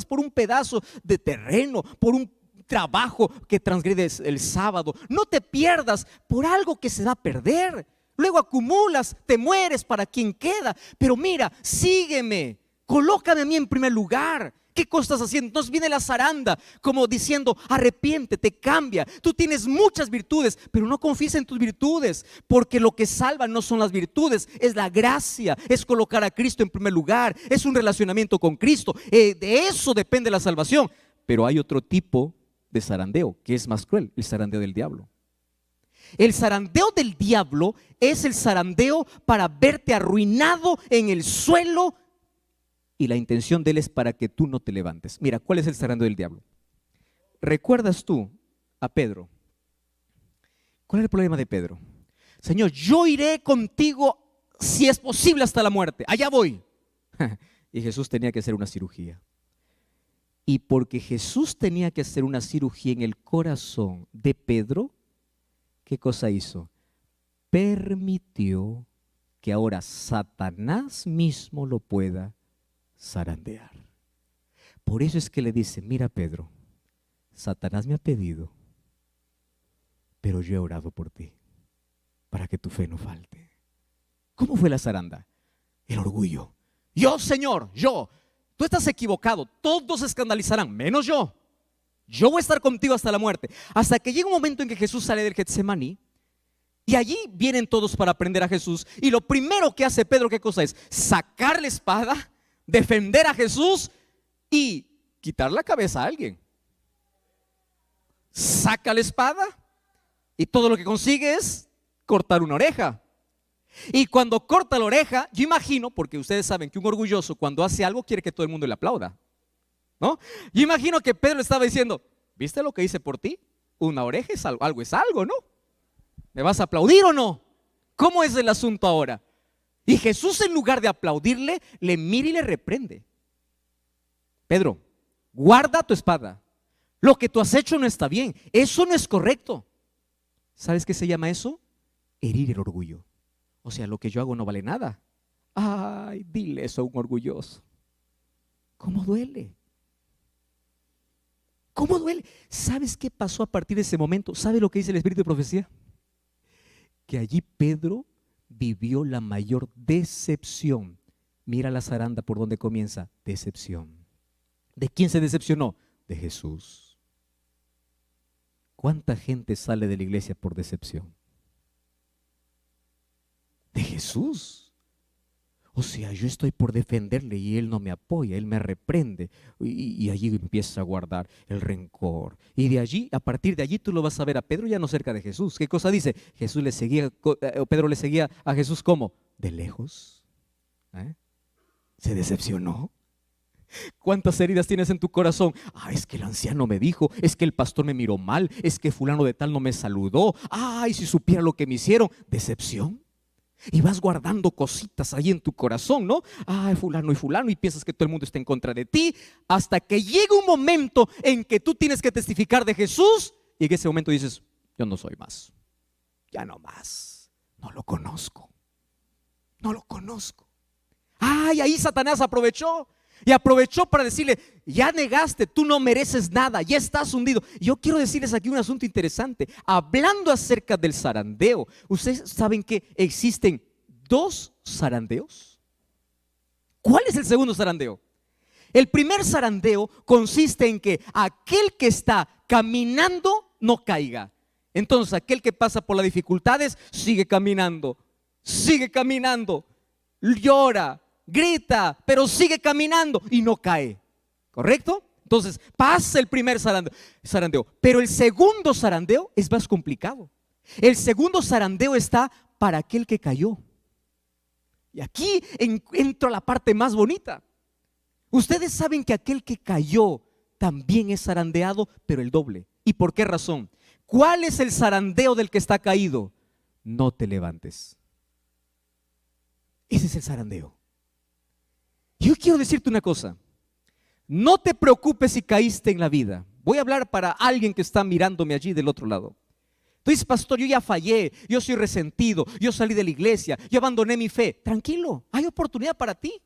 por un pedazo de terreno, por un trabajo que transgredes el sábado. No te pierdas por algo que se va a perder. Luego acumulas, te mueres, para quien queda. Pero mira, sígueme, colócame a mí en primer lugar. ¿Qué cosa estás haciendo? Entonces viene la zaranda como diciendo, arrepiéntete, cambia. Tú tienes muchas virtudes, pero no confíes en tus virtudes, porque lo que salva no son las virtudes, es la gracia, es colocar a Cristo en primer lugar, es un relacionamiento con Cristo. De eso depende la salvación. Pero hay otro tipo de zarandeo que es más cruel, el zarandeo del diablo. El zarandeo del diablo es el zarandeo para verte arruinado en el suelo, y la intención de él es para que tú no te levantes. Mira, ¿cuál es el zarandeo del diablo? ¿Recuerdas tú a Pedro? ¿Cuál es el problema de Pedro? Señor, yo iré contigo si es posible hasta la muerte, allá voy. Y Jesús tenía que hacer una cirugía. Y porque Jesús tenía que hacer una cirugía en el corazón de Pedro, ¿qué cosa hizo? Permitió que ahora Satanás mismo lo pueda zarandear. Por eso es que le dice, mira Pedro, Satanás me ha pedido, pero yo he orado por ti, para que tu fe no falte. ¿Cómo fue la zaranda? El orgullo. Yo, Señor, yo. Tú estás equivocado, todos se escandalizarán, menos yo. Yo voy a estar contigo hasta la muerte. Hasta que llega un momento en que Jesús sale del Getsemaní, y allí vienen todos para aprender a Jesús. Y lo primero que hace Pedro, ¿qué cosa es? Sacar la espada, defender a Jesús y quitar la cabeza a alguien. Saca la espada y todo lo que consigue es cortar una oreja. Y cuando corta la oreja, yo imagino, porque ustedes saben que un orgulloso cuando hace algo quiere que todo el mundo le aplauda, ¿no? Yo imagino que Pedro estaba diciendo, ¿viste lo que hice por ti? Una oreja es algo, algo es algo, ¿no? ¿Me vas a aplaudir o no? ¿Cómo es el asunto ahora? Y Jesús, en lugar de aplaudirle, le mira y le reprende. Pedro, guarda tu espada. Lo que tú has hecho no está bien. Eso no es correcto. ¿Sabes qué se llama eso? Herir el orgullo. O sea, lo que yo hago no vale nada. Ay, dile eso a un orgulloso. ¿Cómo duele? ¿Cómo duele? ¿Sabes qué pasó a partir de ese momento? ¿Sabe lo que dice el Espíritu de Profecía? Que allí Pedro vivió la mayor decepción. Mira la zaranda por donde comienza. Decepción. ¿De quién se decepcionó? De Jesús. ¿Cuánta gente sale de la iglesia por decepción? De Jesús. O sea, yo estoy por defenderle y él no me apoya, él me reprende, y allí empieza a guardar el rencor. Y de allí, a partir de allí tú lo vas a ver a Pedro ya no cerca de Jesús. ¿Qué cosa dice? Jesús le seguía, Pedro le seguía a Jesús ¿cómo? De lejos. Se decepcionó. ¿Cuántas heridas tienes en tu corazón? Es que el anciano me dijo, es que el pastor me miró mal, es que fulano de tal no me saludó. Si supiera lo que me hicieron. Decepción. Y vas guardando cositas ahí en tu corazón, ¿no? Fulano, y piensas que todo el mundo está en contra de ti, hasta que llega un momento en que tú tienes que testificar de Jesús y en ese momento dices, yo no soy más, ya no más, no lo conozco, no lo conozco. Ay, ahí Satanás aprovechó para decirle, ya negaste, tú no mereces nada, ya estás hundido. Yo quiero decirles aquí un asunto interesante, hablando acerca del zarandeo. ¿Ustedes saben que existen dos zarandeos? ¿Cuál es el segundo zarandeo? El primer zarandeo consiste en que aquel que está caminando no caiga. Entonces aquel que pasa por las dificultades sigue caminando, llora, grita, pero sigue caminando y no cae. ¿Correcto? Entonces pasa el primer zarandeo. Pero el segundo zarandeo es más complicado. El segundo zarandeo está para aquel que cayó. Y aquí entra la parte más bonita. Ustedes saben que aquel que cayó también es zarandeado, pero el doble. ¿Y por qué razón? ¿Cuál es el zarandeo del que está caído? No te levantes. Ese es el zarandeo. Yo quiero decirte una cosa. No te preocupes si caíste en la vida. Voy a hablar para alguien que está mirándome allí del otro lado. Tú dices, pastor, yo ya fallé, yo soy resentido, yo salí de la iglesia, yo abandoné mi fe. Tranquilo, hay oportunidad para ti.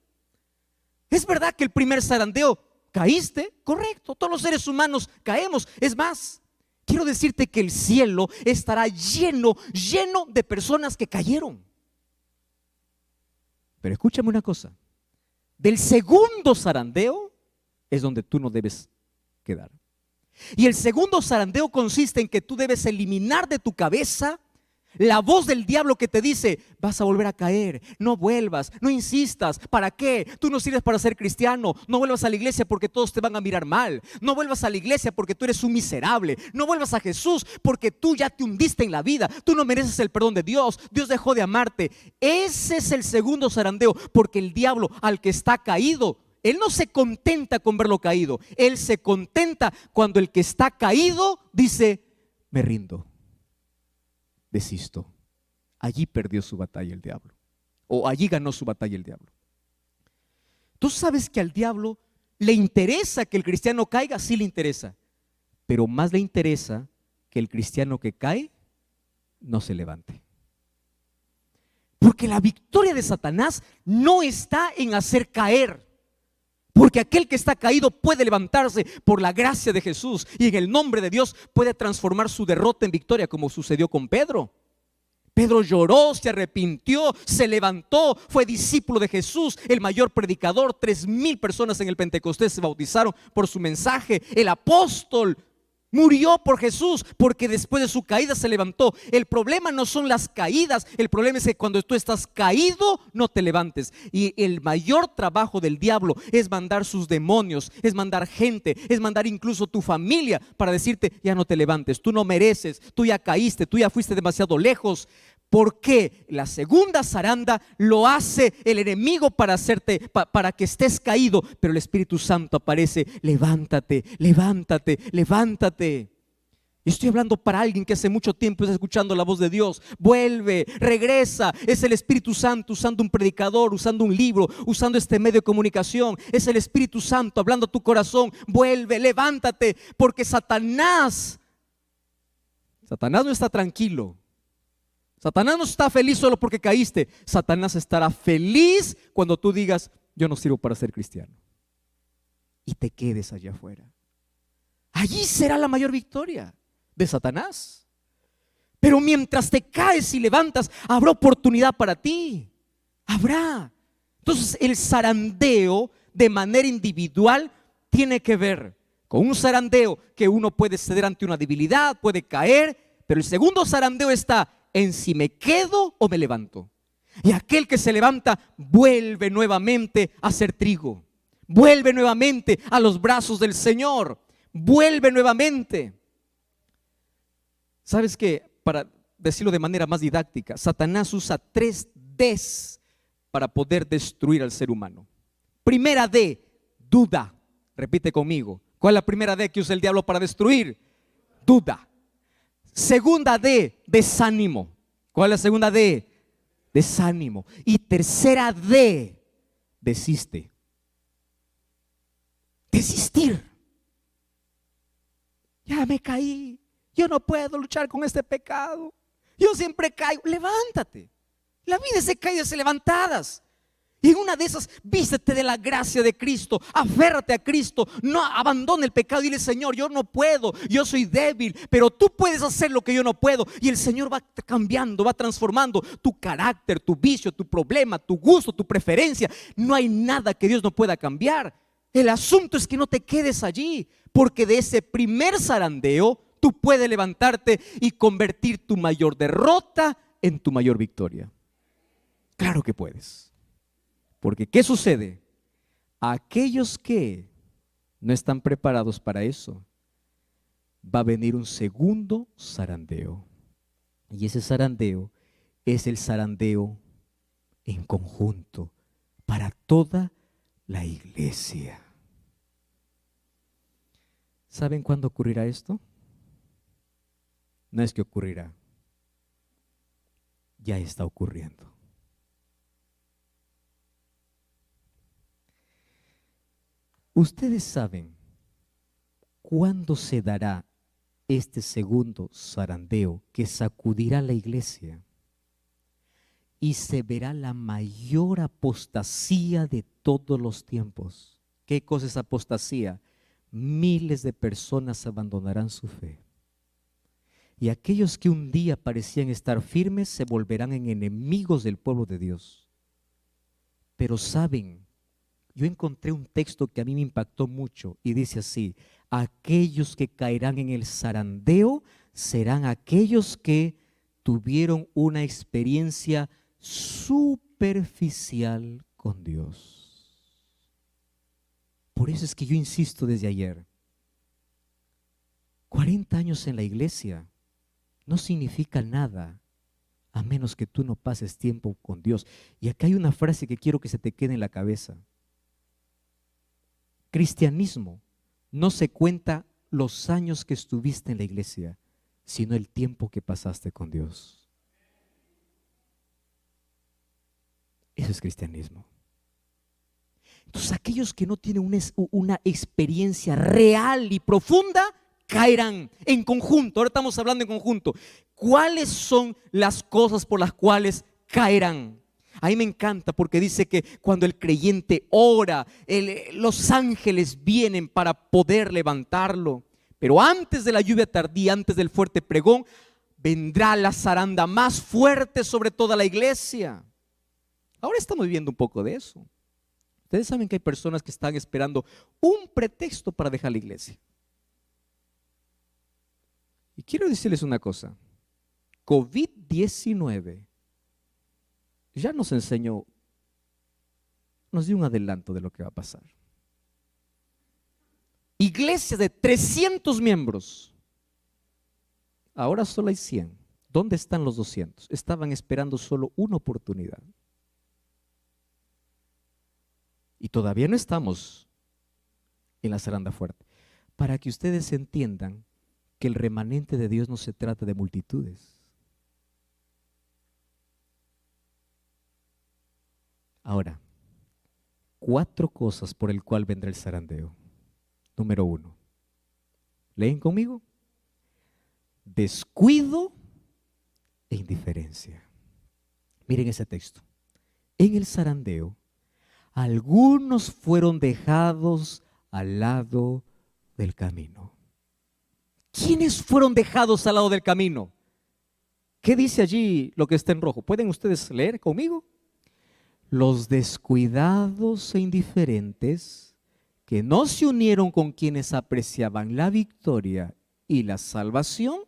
Es verdad que el primer zarandeo caíste, correcto, todos los seres humanos caemos. Es más, quiero decirte que el cielo estará lleno de personas que cayeron. Pero escúchame una cosa, del segundo zarandeo es donde tú no debes quedar. Y el segundo zarandeo consiste en que tú debes eliminar de tu cabeza la voz del diablo que te dice, vas a volver a caer, no vuelvas, no insistas, ¿para qué? Tú no sirves para ser cristiano, no vuelvas a la iglesia porque todos te van a mirar mal, no vuelvas a la iglesia porque tú eres un miserable, no vuelvas a Jesús porque tú ya te hundiste en la vida, tú no mereces el perdón de Dios, Dios dejó de amarte. Ese es el segundo zarandeo, porque el diablo al que está caído, él no se contenta con verlo caído, él se contenta cuando el que está caído dice, me rindo, desisto. Allí perdió su batalla el diablo, o allí ganó su batalla el diablo. Tú sabes que al diablo le interesa que el cristiano caiga, sí le interesa, pero más le interesa que el cristiano que cae no se levante. Porque la victoria de Satanás no está en hacer caer. Porque aquel que está caído puede levantarse por la gracia de Jesús y en el nombre de Dios puede transformar su derrota en victoria, como sucedió con Pedro. Pedro lloró, se arrepintió, se levantó, fue discípulo de Jesús, el mayor predicador. 3,000 personas en el Pentecostés se bautizaron por su mensaje. El apóstol murió por Jesús porque después de su caída se levantó. El problema no son las caídas, el problema es que cuando tú estás caído no te levantes. Y el mayor trabajo del diablo es mandar sus demonios, es mandar gente, es mandar incluso tu familia para decirte, ya no te levantes, tú no mereces, tú ya caíste, tú ya fuiste demasiado lejos. Porque la segunda zaranda lo hace el enemigo para hacerte, para que estés caído, pero el Espíritu Santo aparece, levántate, levántate, levántate. Y estoy hablando para alguien que hace mucho tiempo está escuchando la voz de Dios. Vuelve, regresa. Es el Espíritu Santo usando un predicador, usando un libro, usando este medio de comunicación. Es el Espíritu Santo hablando a tu corazón. Vuelve, levántate, porque Satanás no está tranquilo. Satanás no está feliz solo porque caíste. Satanás estará feliz cuando tú digas, yo no sirvo para ser cristiano, y te quedes allá afuera. Allí será la mayor victoria de Satanás. Pero mientras te caes y levantas, habrá oportunidad para ti. Habrá. Entonces el zarandeo de manera individual tiene que ver con un zarandeo que uno puede ceder ante una debilidad, puede caer, pero el segundo zarandeo está en si me quedo o me levanto. Y aquel que se levanta vuelve nuevamente a ser trigo, vuelve nuevamente a los brazos del Señor, vuelve nuevamente. ¿Sabes qué? Para decirlo de manera más didáctica, Satanás usa 3 Ds para poder destruir al ser humano. Primera D, duda. Repite conmigo. ¿Cuál es la primera D que usa el diablo para destruir? Duda. Segunda D, desánimo. ¿Cuál es la segunda D? Desánimo. Y tercera D, desiste. Desistir. Ya me caí, Yo no puedo luchar con este pecado. Yo siempre caigo. Levántate. La vida es de caídas y levantadas. Y en una de esas, vístete de la gracia de Cristo, aférrate a Cristo, no abandone el pecado y dile: Señor, yo no puedo, yo soy débil, pero tú puedes hacer lo que yo no puedo. Y el Señor va cambiando, va transformando tu carácter, tu vicio, tu problema, tu gusto, tu preferencia. No hay nada que Dios no pueda cambiar. El asunto es que no te quedes allí, porque de ese primer zarandeo tú puedes levantarte y convertir tu mayor derrota en tu mayor victoria. Claro que puedes. Porque ¿qué sucede? A aquellos que no están preparados para eso, va a venir un segundo zarandeo. Y ese zarandeo es el zarandeo en conjunto para toda la iglesia. ¿Saben cuándo ocurrirá esto? No es que ocurrirá, ya está ocurriendo. ¿Ustedes saben cuándo se dará este segundo zarandeo que sacudirá la iglesia? Y se verá la mayor apostasía de todos los tiempos. ¿Qué cosa es apostasía? Miles de personas abandonarán su fe. Y aquellos que un día parecían estar firmes se volverán en enemigos del pueblo de Dios. Pero saben, yo encontré un texto que a mí me impactó mucho y dice así: aquellos que caerán en el zarandeo serán aquellos que tuvieron una experiencia superficial con Dios. Por eso es que yo insisto desde ayer, 40 años en la iglesia no significa nada a menos que tú no pases tiempo con Dios. Y acá hay una frase que quiero que se te quede en la cabeza. Cristianismo no se cuenta los años que estuviste en la iglesia, sino el tiempo que pasaste con Dios. Eso es cristianismo. Entonces, aquellos que no tienen una experiencia real y profunda caerán en conjunto. Ahora estamos hablando en conjunto. ¿Cuáles son las cosas por las cuales caerán? A mí me encanta porque dice que cuando el creyente ora, los ángeles vienen para poder levantarlo. Pero antes de la lluvia tardía, antes del fuerte pregón, vendrá la zaranda más fuerte sobre toda la iglesia. Ahora estamos viviendo un poco de eso. Ustedes saben que hay personas que están esperando un pretexto para dejar la iglesia. Y quiero decirles una cosa. COVID-19 ya nos enseñó, nos dio un adelanto de lo que va a pasar. Iglesias de 300 miembros, ahora solo hay 100. ¿Dónde están los 200? Estaban esperando solo una oportunidad. Y todavía no estamos en la zaranda fuerte. Para que ustedes entiendan que el remanente de Dios no se trata de multitudes. Ahora, 4 cosas por el cual vendrá el zarandeo. Número 1. ¿Leen conmigo? Descuido e indiferencia. Miren ese texto. En el zarandeo, algunos fueron dejados al lado del camino. ¿Quiénes fueron dejados al lado del camino? ¿Qué dice allí lo que está en rojo? ¿Pueden ustedes leer conmigo? Los descuidados e indiferentes que no se unieron con quienes apreciaban la victoria y la salvación,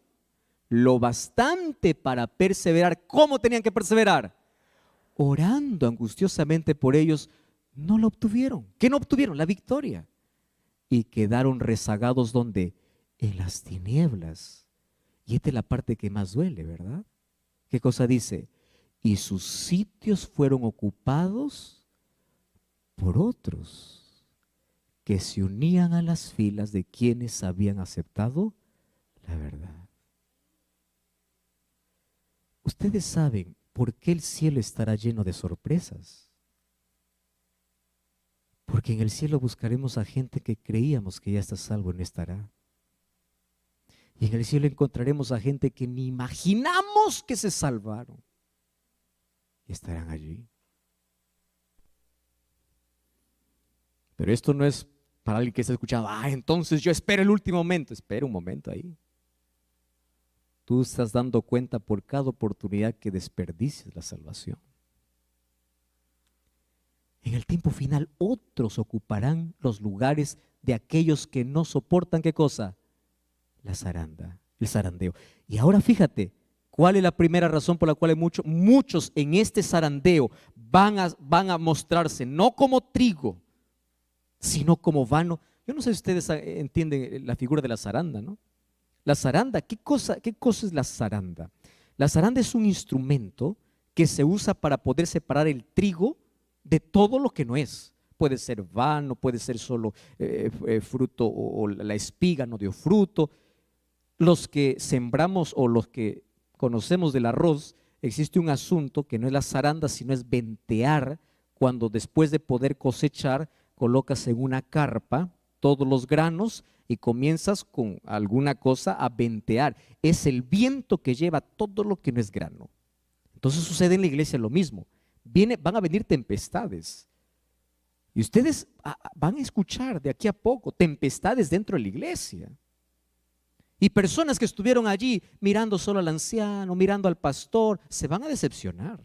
lo bastante para perseverar. ¿Cómo tenían que perseverar? Orando angustiosamente por ellos, no lo obtuvieron. ¿Qué no obtuvieron? La victoria. Y quedaron rezagados ¿dónde? En las tinieblas. Y esta es la parte que más duele, ¿verdad? ¿Qué cosa dice? Y sus sitios fueron ocupados por otros que se unían a las filas de quienes habían aceptado la verdad. Ustedes saben por qué el cielo estará lleno de sorpresas. Porque en el cielo buscaremos a gente que creíamos que ya está salvo y no estará. Y en el cielo encontraremos a gente que ni imaginamos que se salvaron. Y estarán allí. Pero esto no es para alguien que está escuchando, entonces yo espero el último momento. Espera un momento ahí. Tú estás dando cuenta por cada oportunidad que desperdicies la salvación. En el tiempo final, otros ocuparán los lugares de aquellos que no soportan, ¿qué cosa? La zaranda, el zarandeo. Y ahora fíjate, ¿cuál es la primera razón por la cual muchos en este zarandeo van a mostrarse no como trigo, sino como vano? Yo no sé si ustedes entienden la figura de la zaranda, ¿no? La zaranda, ¿qué cosa es la zaranda? La zaranda es un instrumento que se usa para poder separar el trigo de todo lo que no es. Puede ser vano, puede ser solo fruto o la espiga no dio fruto. Los que sembramos o los que conocemos del arroz, existe un asunto que no es la zaranda, sino es ventear, cuando después de poder cosechar, colocas en una carpa todos los granos y comienzas con alguna cosa a ventear. Es el viento que lleva todo lo que no es grano. Entonces sucede en la iglesia lo mismo. Van a venir tempestades. Y ustedes van a escuchar de aquí a poco tempestades dentro de la iglesia. Y personas que estuvieron allí mirando solo al anciano, mirando al pastor, se van a decepcionar.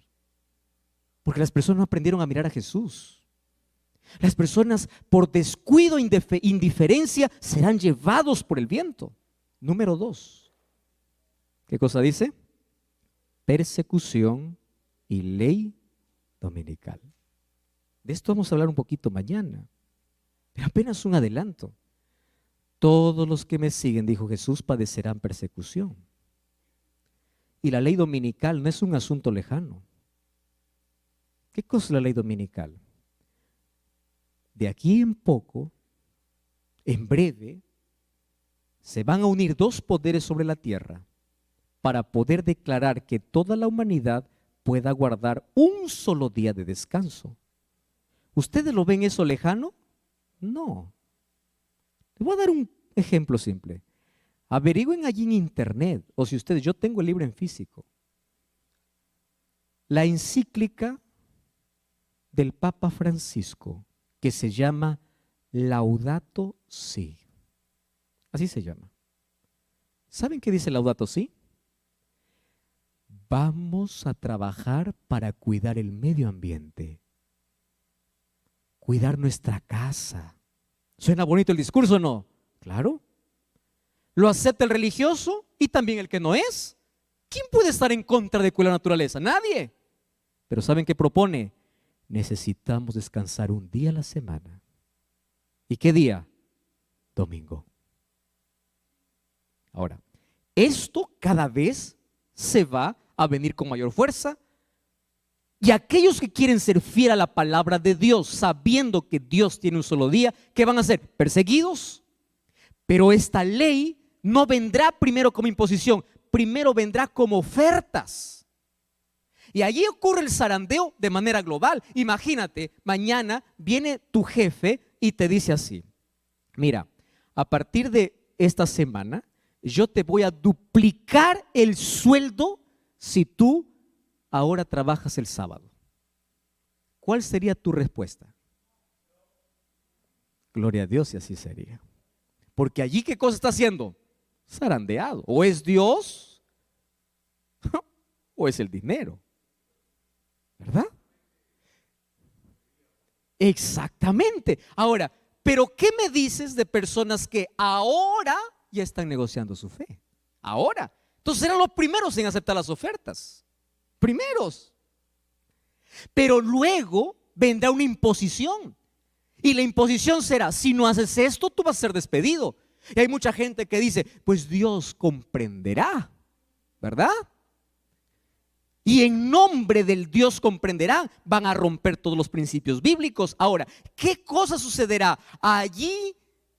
Porque las personas no aprendieron a mirar a Jesús. Las personas por descuido e indiferencia serán llevados por el viento. Número 2. ¿Qué cosa dice? Persecución y ley dominical. De esto vamos a hablar un poquito mañana, pero apenas un adelanto. Todos los que me siguen, dijo Jesús, padecerán persecución. Y la ley dominical no es un asunto lejano. ¿Qué cosa es la ley dominical? De aquí en poco, en breve, se van a unir dos poderes sobre la tierra para poder declarar que toda la humanidad pueda guardar un solo día de descanso. ¿Ustedes lo ven eso lejano? No. Les voy a dar un ejemplo simple. Averigüen allí en internet, o si ustedes, yo tengo el libro en físico, la encíclica del Papa Francisco, que se llama Laudato Si. Así se llama. ¿Saben qué dice Laudato Si? Vamos a trabajar para cuidar el medio ambiente, cuidar nuestra casa. ¿Suena bonito el discurso o no? Claro. Lo acepta el religioso y también el que no es. ¿Quién puede estar en contra de cuidar la naturaleza? Nadie. Pero ¿saben qué propone? Necesitamos descansar un día a la semana. ¿Y qué día? Domingo. Ahora, esto cada vez se va a venir con mayor fuerza. Y aquellos que quieren ser fieles a la palabra de Dios, sabiendo que Dios tiene un solo día, ¿qué van a hacer? Perseguidos. Pero esta ley no vendrá primero como imposición, primero vendrá como ofertas. Y allí ocurre el zarandeo de manera global. Imagínate, mañana viene tu jefe y te dice así: mira, a partir de esta semana yo te voy a duplicar el sueldo si tú ahora trabajas el sábado. ¿Cuál sería tu respuesta? Gloria a Dios, y así sería. Porque allí, ¿qué cosa está haciendo? Zarandeado. O es Dios o es el dinero, ¿verdad? Exactamente. Ahora, ¿pero qué me dices de personas que ahora ya están negociando su fe? Ahora. Entonces eran los primeros en aceptar las ofertas. Primeros. Pero luego vendrá una imposición. Y la imposición será: si no haces esto, tú vas a ser despedido. Y hay mucha gente que dice: pues Dios comprenderá, ¿verdad? Y en nombre del Dios comprenderá, van a romper todos los principios bíblicos. Ahora, ¿qué cosa sucederá? Allí,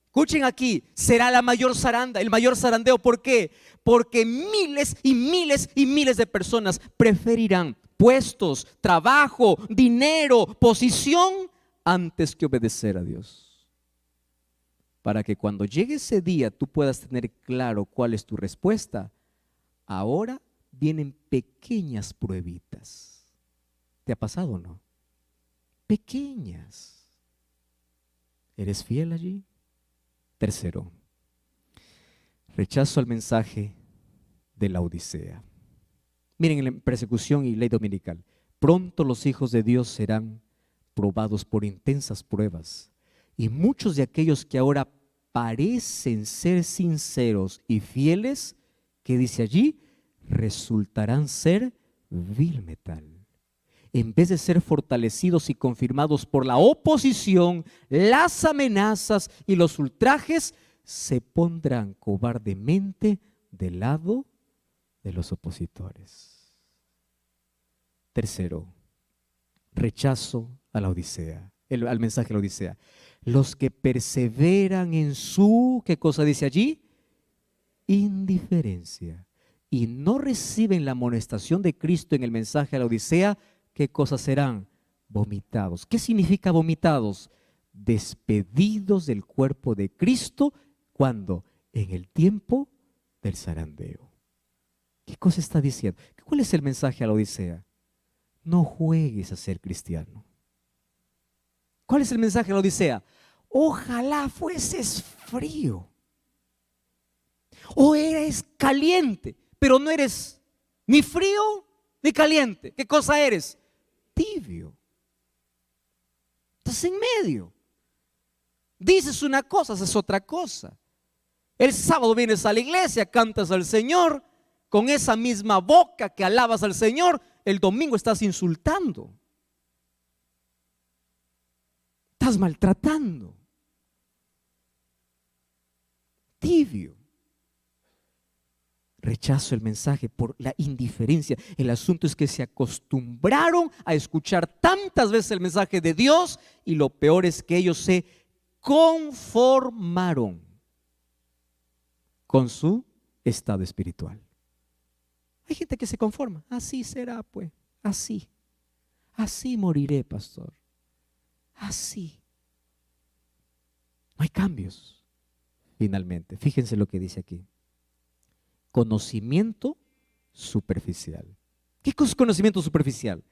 escuchen aquí, será la mayor zaranda, el mayor zarandeo. ¿Por qué? Porque miles y miles y miles de personas preferirán puestos, trabajo, dinero, posición, antes que obedecer a Dios. para que cuando llegue ese día tú puedas tener claro cuál es tu respuesta. Ahora vienen pequeñas pruebitas. ¿Te ha pasado o no? Pequeñas. ¿Eres fiel allí? Tercero, rechazo al mensaje de la Odisea. Miren, en la persecución y ley dominical, pronto los hijos de Dios serán probados por intensas pruebas, y muchos de aquellos que ahora parecen ser sinceros y fieles, que dice allí, resultarán ser vil metal. En vez de ser fortalecidos y confirmados por la oposición, las amenazas y los ultrajes, se pondrán cobardemente del lado de los opositores. Tercero, rechazo a la Odisea, al mensaje de la Odisea. Los que perseveran en su, ¿qué cosa dice allí? Indiferencia. Y no reciben la amonestación de Cristo en el mensaje a la Odisea, ¿qué cosas serán? Vomitados. ¿Qué significa vomitados? Despedidos del cuerpo de Cristo. ¿Cuándo? En el tiempo del zarandeo. ¿Qué cosa está diciendo? ¿Cuál es el mensaje a la Odisea? No juegues a ser cristiano. ¿Cuál es el mensaje a la Odisea? Ojalá fueses frío. O eres caliente, pero no eres ni frío ni caliente. ¿Qué cosa eres? Tibio. Estás en medio. Dices una cosa, haces otra cosa. El sábado vienes a la iglesia, cantas al Señor, con esa misma boca que alabas al Señor, el domingo estás insultando. Estás maltratando. Tibio. Rechazo el mensaje por la indiferencia. El asunto es que se acostumbraron a escuchar tantas veces el mensaje de Dios, y lo peor es que ellos se conformaron con su estado espiritual. Hay gente que se conforma. Así será, pues. Así moriré, pastor. Así. No hay cambios. Finalmente, fíjense lo que dice aquí. Conocimiento superficial. ¿Qué es conocimiento superficial?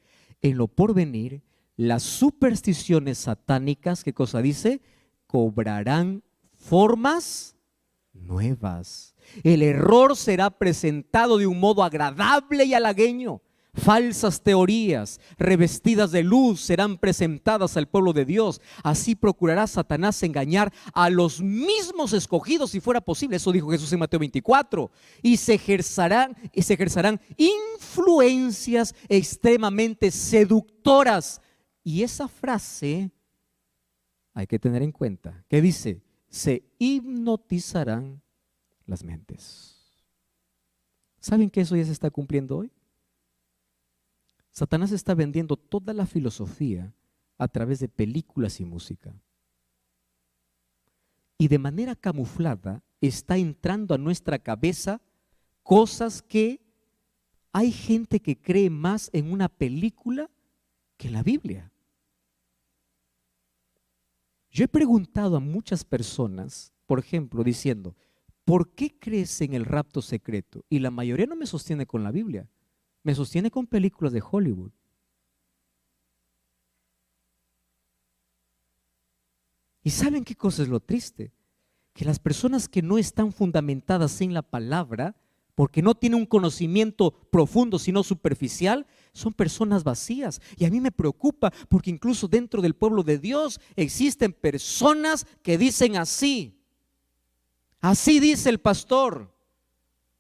En lo porvenir, las supersticiones satánicas, ¿qué cosa dice? Cobrarán formas nuevas. El error será presentado de un modo agradable y halagüeño. Falsas teorías revestidas de luz serán presentadas al pueblo de Dios. Así procurará Satanás engañar a los mismos escogidos, si fuera posible. Eso dijo Jesús en Mateo 24. Y se ejercerán influencias extremadamente seductoras. Y esa frase hay que tener en cuenta, que dice: se hipnotizarán las mentes. ¿Saben que eso ya se está cumpliendo hoy? Satanás está vendiendo toda la filosofía a través de películas y música. Y de manera camuflada está entrando a nuestra cabeza cosas que hay gente que cree más en una película que en la Biblia. Yo he preguntado a muchas personas, por ejemplo, diciendo: ¿por qué crees en el rapto secreto? Y la mayoría no me sostiene con la Biblia. Me sostiene con películas de Hollywood. ¿Y saben qué cosa es lo triste? Que las personas que no están fundamentadas en la palabra, porque no tienen un conocimiento profundo sino superficial, son personas vacías. Y a mí me preocupa, porque incluso dentro del pueblo de Dios existen personas que dicen así. Así dice el pastor,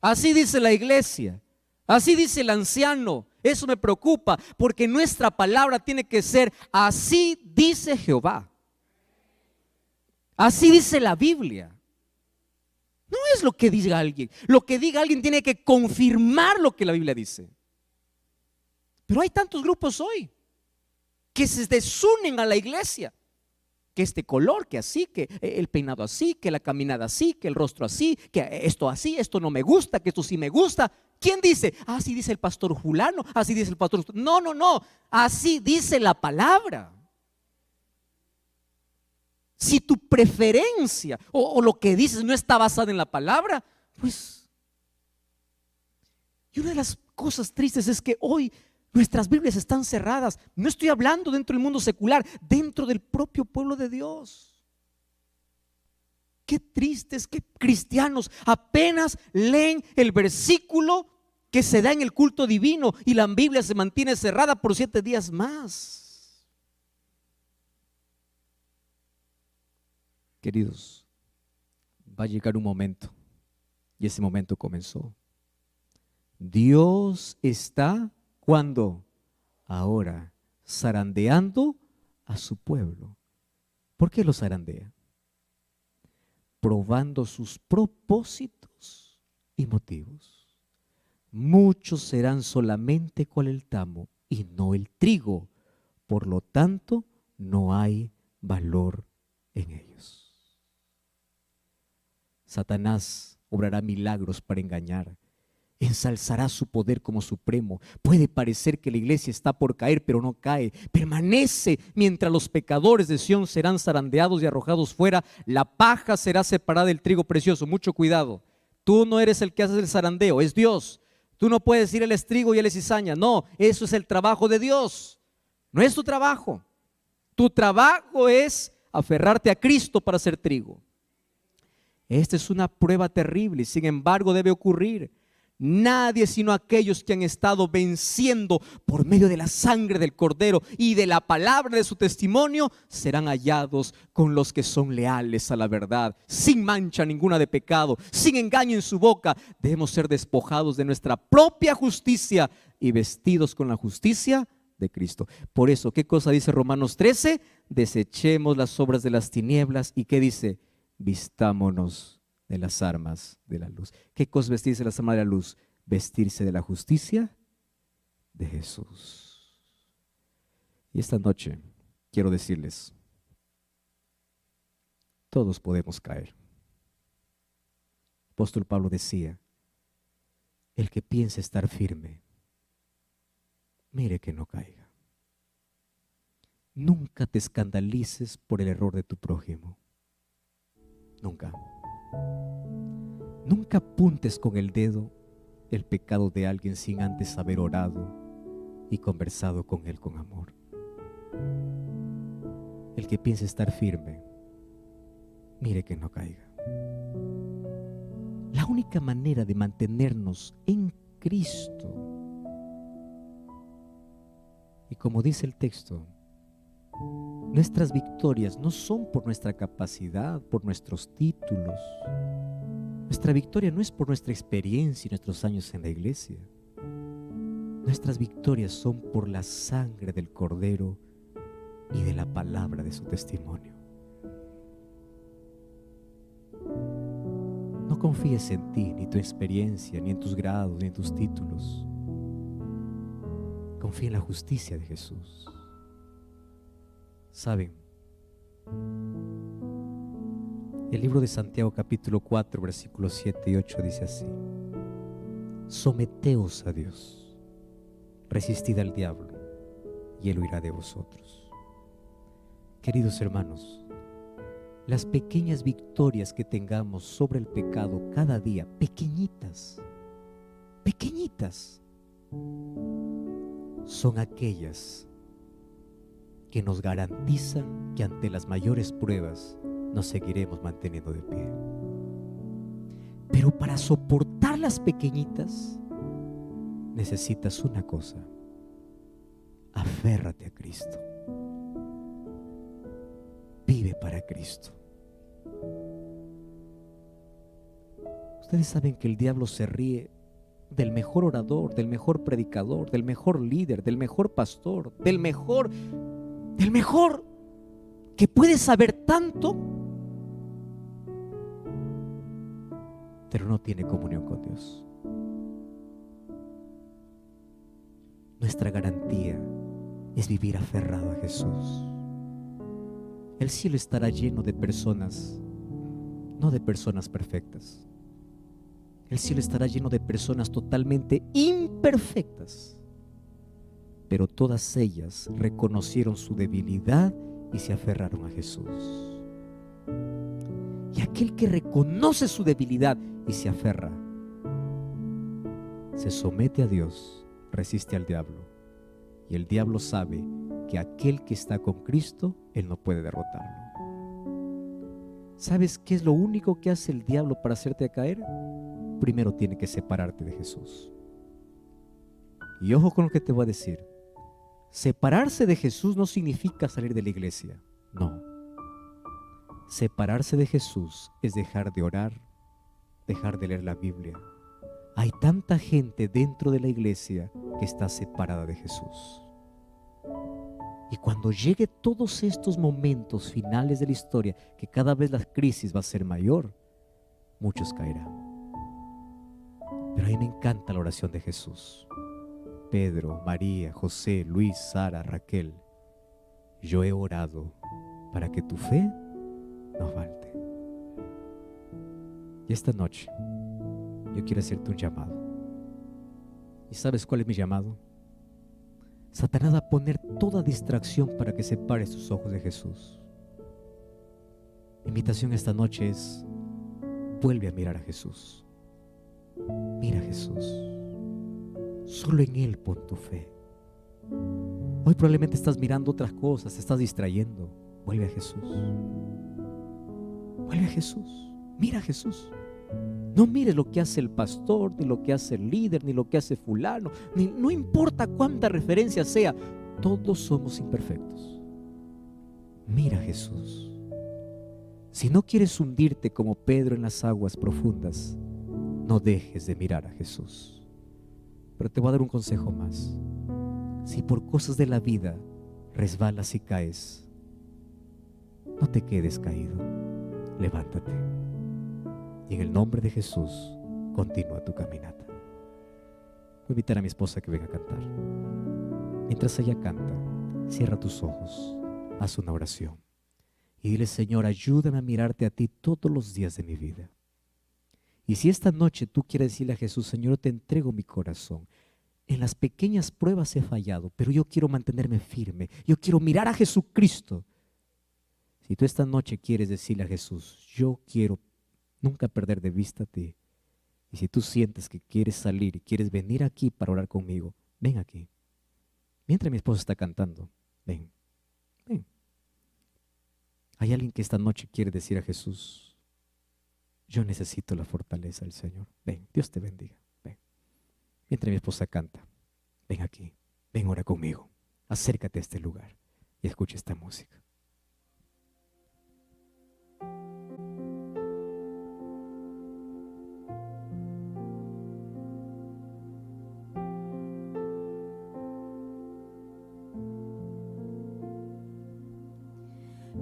así dice la iglesia, así dice el anciano. Eso me preocupa, porque nuestra palabra tiene que ser: así dice Jehová. Así dice la Biblia. No es lo que diga alguien. Lo que diga alguien tiene que confirmar lo que la Biblia dice. Pero hay tantos grupos hoy que se desunen a la iglesia. Que este color, que así, que el peinado así, que la caminada así, que el rostro así, que esto así, esto no me gusta, que esto sí me gusta. ¿Quién dice? Así dice el pastor fulano, así dice el pastor. No, así dice la palabra. Si tu preferencia o lo que dices no está basado en la palabra, pues... Y una de las cosas tristes es que hoy nuestras Biblias están cerradas. No estoy hablando dentro del mundo secular, dentro del propio pueblo de Dios. Qué triste es que cristianos apenas leen el versículo que se da en el culto divino y la Biblia se mantiene cerrada por 7 días más. Queridos, va a llegar un momento, y ese momento comenzó. Dios está, ¿cuándo? Ahora, zarandeando a su pueblo. ¿Por qué lo zarandea? Probando sus propósitos y motivos. Muchos serán solamente cual el tamo y no el trigo, por lo tanto no hay valor en ellos. Satanás obrará milagros para engañar, ensalzará su poder como supremo. Puede parecer que la iglesia está por caer, pero no cae, permanece mientras los pecadores de Sión serán zarandeados y arrojados fuera. La paja será separada del trigo precioso. Mucho cuidado, tú no eres el que hace el zarandeo, es Dios. Tú no puedes decir él es trigo y él es cizaña. No, eso es el trabajo de Dios, no es tu trabajo. Tu trabajo es aferrarte a Cristo para ser trigo. Esta es una prueba terrible y sin embargo debe ocurrir. Nadie sino aquellos que han estado venciendo por medio de la sangre del Cordero y de la palabra de su testimonio serán hallados con los que son leales a la verdad, sin mancha ninguna de pecado, sin engaño en su boca. Debemos ser despojados de nuestra propia justicia y vestidos con la justicia de Cristo. Por eso, ¿qué cosa dice Romanos 13? Desechemos las obras de las tinieblas. ¿Y qué dice? Vistámonos de las armas de la luz. ¿Qué cosa vestirse de las armas de la luz? Vestirse de la justicia de Jesús. Y esta noche quiero decirles, todos podemos caer. El apóstol Pablo decía, el que piense estar firme, mire que no caiga. Nunca te escandalices por el error de tu prójimo. Nunca. Nunca apuntes con el dedo el pecado de alguien sin antes haber orado y conversado con él con amor. El que piense estar firme, mire que no caiga. La única manera de mantenernos en Cristo, y como dice el texto, nuestras victorias no son por nuestra capacidad, por nuestros títulos. Nuestra victoria no es por nuestra experiencia y nuestros años en la iglesia. Nuestras victorias son por la sangre del Cordero y de la palabra de su testimonio. No confíes en ti, ni tu experiencia, ni en tus grados, ni en tus títulos. Confía en la justicia de Jesús. ¿Saben? El libro de Santiago capítulo 4 versículos 7 y 8 dice así: someteos a Dios, resistid al diablo y él huirá de vosotros. Queridos hermanos, las pequeñas victorias que tengamos sobre el pecado cada día, pequeñitas, son aquellas que nos garantizan que ante las mayores pruebas nos seguiremos manteniendo de pie. Pero para soportar las pequeñitas necesitas una cosa: aférrate a Cristo. Vive para Cristo. Ustedes saben que el diablo se ríe del mejor orador, del mejor predicador, del mejor líder, del mejor pastor, del mejor que puede saber tanto, pero no tiene comunión con Dios. Nuestra garantía es vivir aferrado a Jesús. El cielo estará lleno de personas, no de personas perfectas. El cielo estará lleno de personas totalmente imperfectas, pero todas ellas reconocieron su debilidad y se aferraron a Jesús. Y aquel que reconoce su debilidad y se aferra, se somete a Dios, resiste al diablo. Y el diablo sabe que aquel que está con Cristo, él no puede derrotarlo. ¿Sabes qué es lo único que hace el diablo para hacerte caer? Primero tiene que separarte de Jesús. Y ojo con lo que te voy a decir. Separarse de Jesús no significa salir de la iglesia. No. Separarse de Jesús es dejar de orar, dejar de leer la Biblia. Hay tanta gente dentro de la iglesia que está separada de Jesús. Y cuando llegue todos estos momentos finales de la historia, que cada vez la crisis va a ser mayor, muchos caerán. Pero a mí me encanta la oración de Jesús. Pedro, María, José, Luis, Sara, Raquel, yo he orado para que tu fe no falte. Y esta noche yo quiero hacerte un llamado. ¿Y sabes cuál es mi llamado? Satanás va a poner toda distracción para que separes tus ojos de Jesús. Mi invitación esta noche es: vuelve a mirar a Jesús. Mira a Jesús. Solo en Él pon tu fe. Hoy probablemente estás mirando otras cosas, te estás distrayendo. Vuelve a Jesús. Vuelve a Jesús. Mira a Jesús. No mires lo que hace el pastor, ni lo que hace el líder, ni lo que hace fulano, no importa cuánta referencia sea, todos somos imperfectos. Mira a Jesús. Si no quieres hundirte como Pedro en las aguas profundas, no dejes de mirar a Jesús. Pero te voy a dar un consejo más. Si por cosas de la vida resbalas y caes, no te quedes caído. Levántate. Y en el nombre de Jesús, continúa tu caminata. Voy a invitar a mi esposa que venga a cantar. Mientras ella canta, cierra tus ojos, haz una oración y dile: Señor, ayúdame a mirarte a ti todos los días de mi vida. Y si esta noche tú quieres decirle a Jesús: Señor, te entrego mi corazón. En las pequeñas pruebas he fallado, pero yo quiero mantenerme firme. Yo quiero mirar a Jesucristo. Si tú esta noche quieres decirle a Jesús: yo quiero nunca perder de vista a ti. Y si tú sientes que quieres salir y quieres venir aquí para orar conmigo, ven aquí. Mientras mi esposa está cantando, ven, ven. Hay alguien que esta noche quiere decir a Jesús: yo necesito la fortaleza del Señor. Ven, Dios te bendiga. Ven. Mientras mi esposa canta, ven aquí, ven, ora conmigo. Acércate a este lugar y escucha esta música.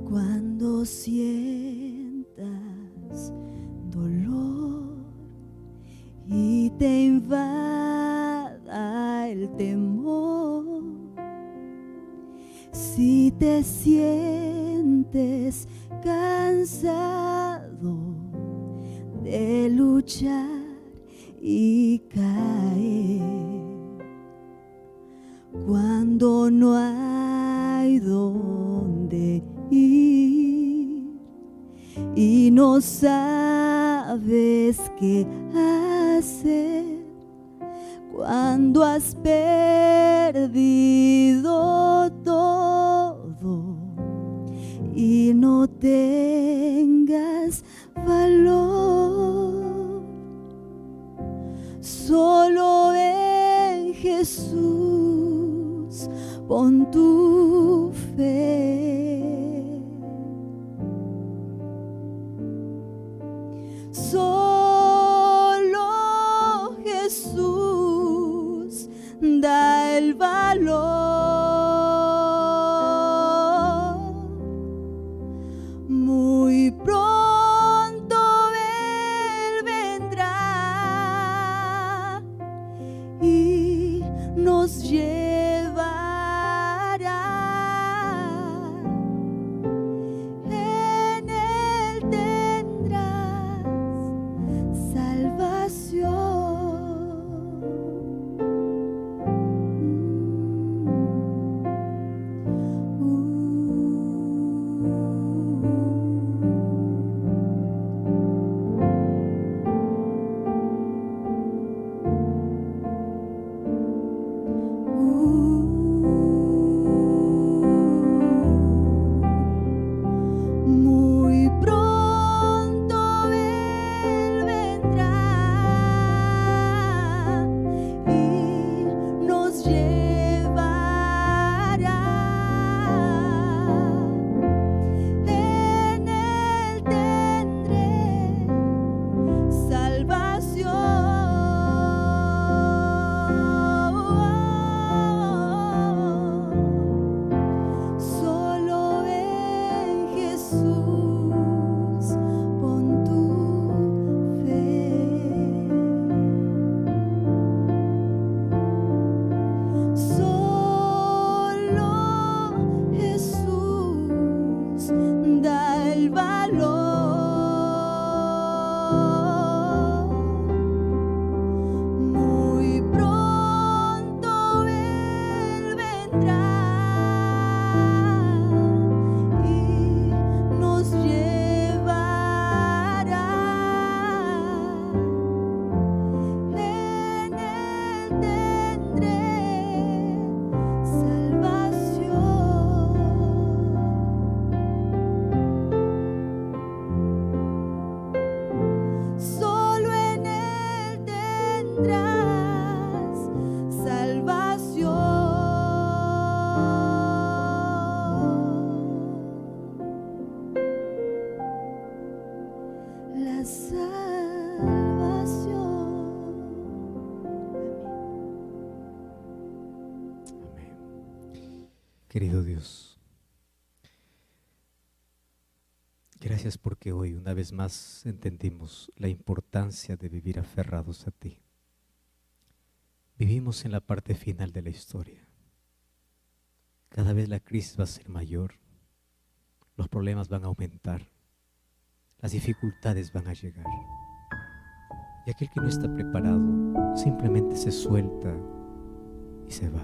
Cuando sientas dolor y te invada el temor, si te sientes cansado de luchar y caer, cuando no hay donde ir y no sabes qué hacer, cuando has perdido todo y no tengas valor, solo en Jesús pon tu fe. Solo Jesús da el valor. Muy pronto Él vendrá y nos llevará. En Él tendrás salvación. Querido Dios, gracias porque hoy una vez más entendimos la importancia de vivir aferrados a ti. Vivimos en la parte final de la historia. Cada vez la crisis va a ser mayor, los problemas van a aumentar, las dificultades van a llegar. Y aquel que no está preparado simplemente se suelta y se va.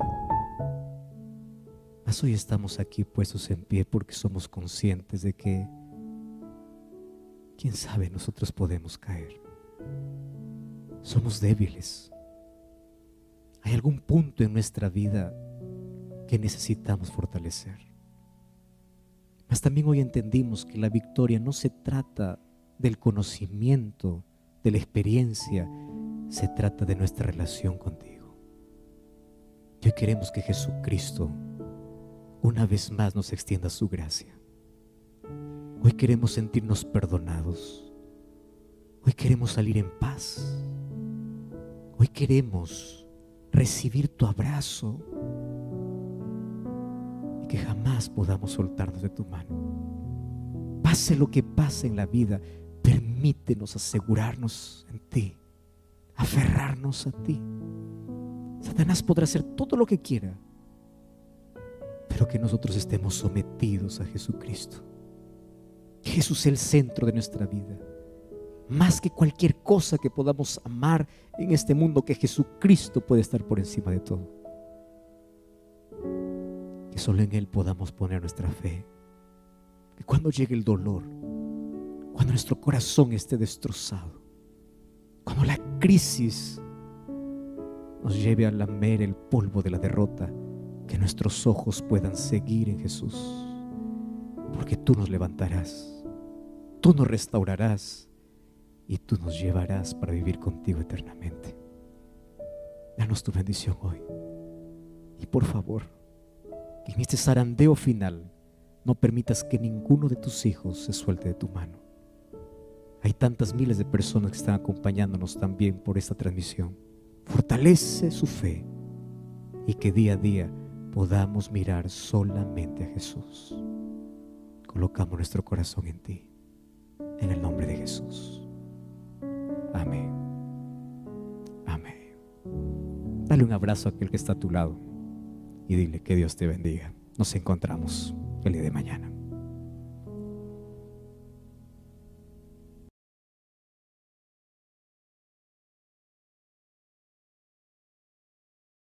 Mas hoy estamos aquí puestos en pie porque somos conscientes de que, quién sabe, nosotros podemos caer. Somos débiles. Hay algún punto en nuestra vida que necesitamos fortalecer. Mas también hoy entendimos que la victoria no se trata del conocimiento, de la experiencia, se trata de nuestra relación contigo. Y hoy queremos que Jesucristo una vez más nos extienda su gracia. Hoy queremos sentirnos perdonados. Hoy queremos salir en paz. Hoy queremos recibir tu abrazo y que jamás podamos soltarnos de tu mano. Pase lo que pase en la vida, permítenos asegurarnos en ti, aferrarnos a ti. Satanás podrá hacer todo lo que quiera, pero que nosotros estemos sometidos a Jesucristo. Que Jesús sea el centro de nuestra vida. Más que cualquier cosa que podamos amar en este mundo, que Jesucristo puede estar por encima de todo. Que solo en Él podamos poner nuestra fe. Que cuando llegue el dolor, cuando nuestro corazón esté destrozado, cuando la crisis nos lleve a lamer el polvo de la derrota, que nuestros ojos puedan seguir en Jesús, porque tú nos levantarás, tú nos restaurarás y tú nos llevarás para vivir contigo eternamente. Danos tu bendición hoy. Y por favor, que en este zarandeo final no permitas que ninguno de tus hijos se suelte de tu mano. Hay tantas miles de personas que están acompañándonos también por esta transmisión. Fortalece su fe y que día a día podamos mirar solamente a Jesús. Colocamos nuestro corazón en ti, en el nombre de Jesús. Amén. Amén. Dale un abrazo a aquel que está a tu lado y dile que Dios te bendiga. Nos encontramos el día de mañana.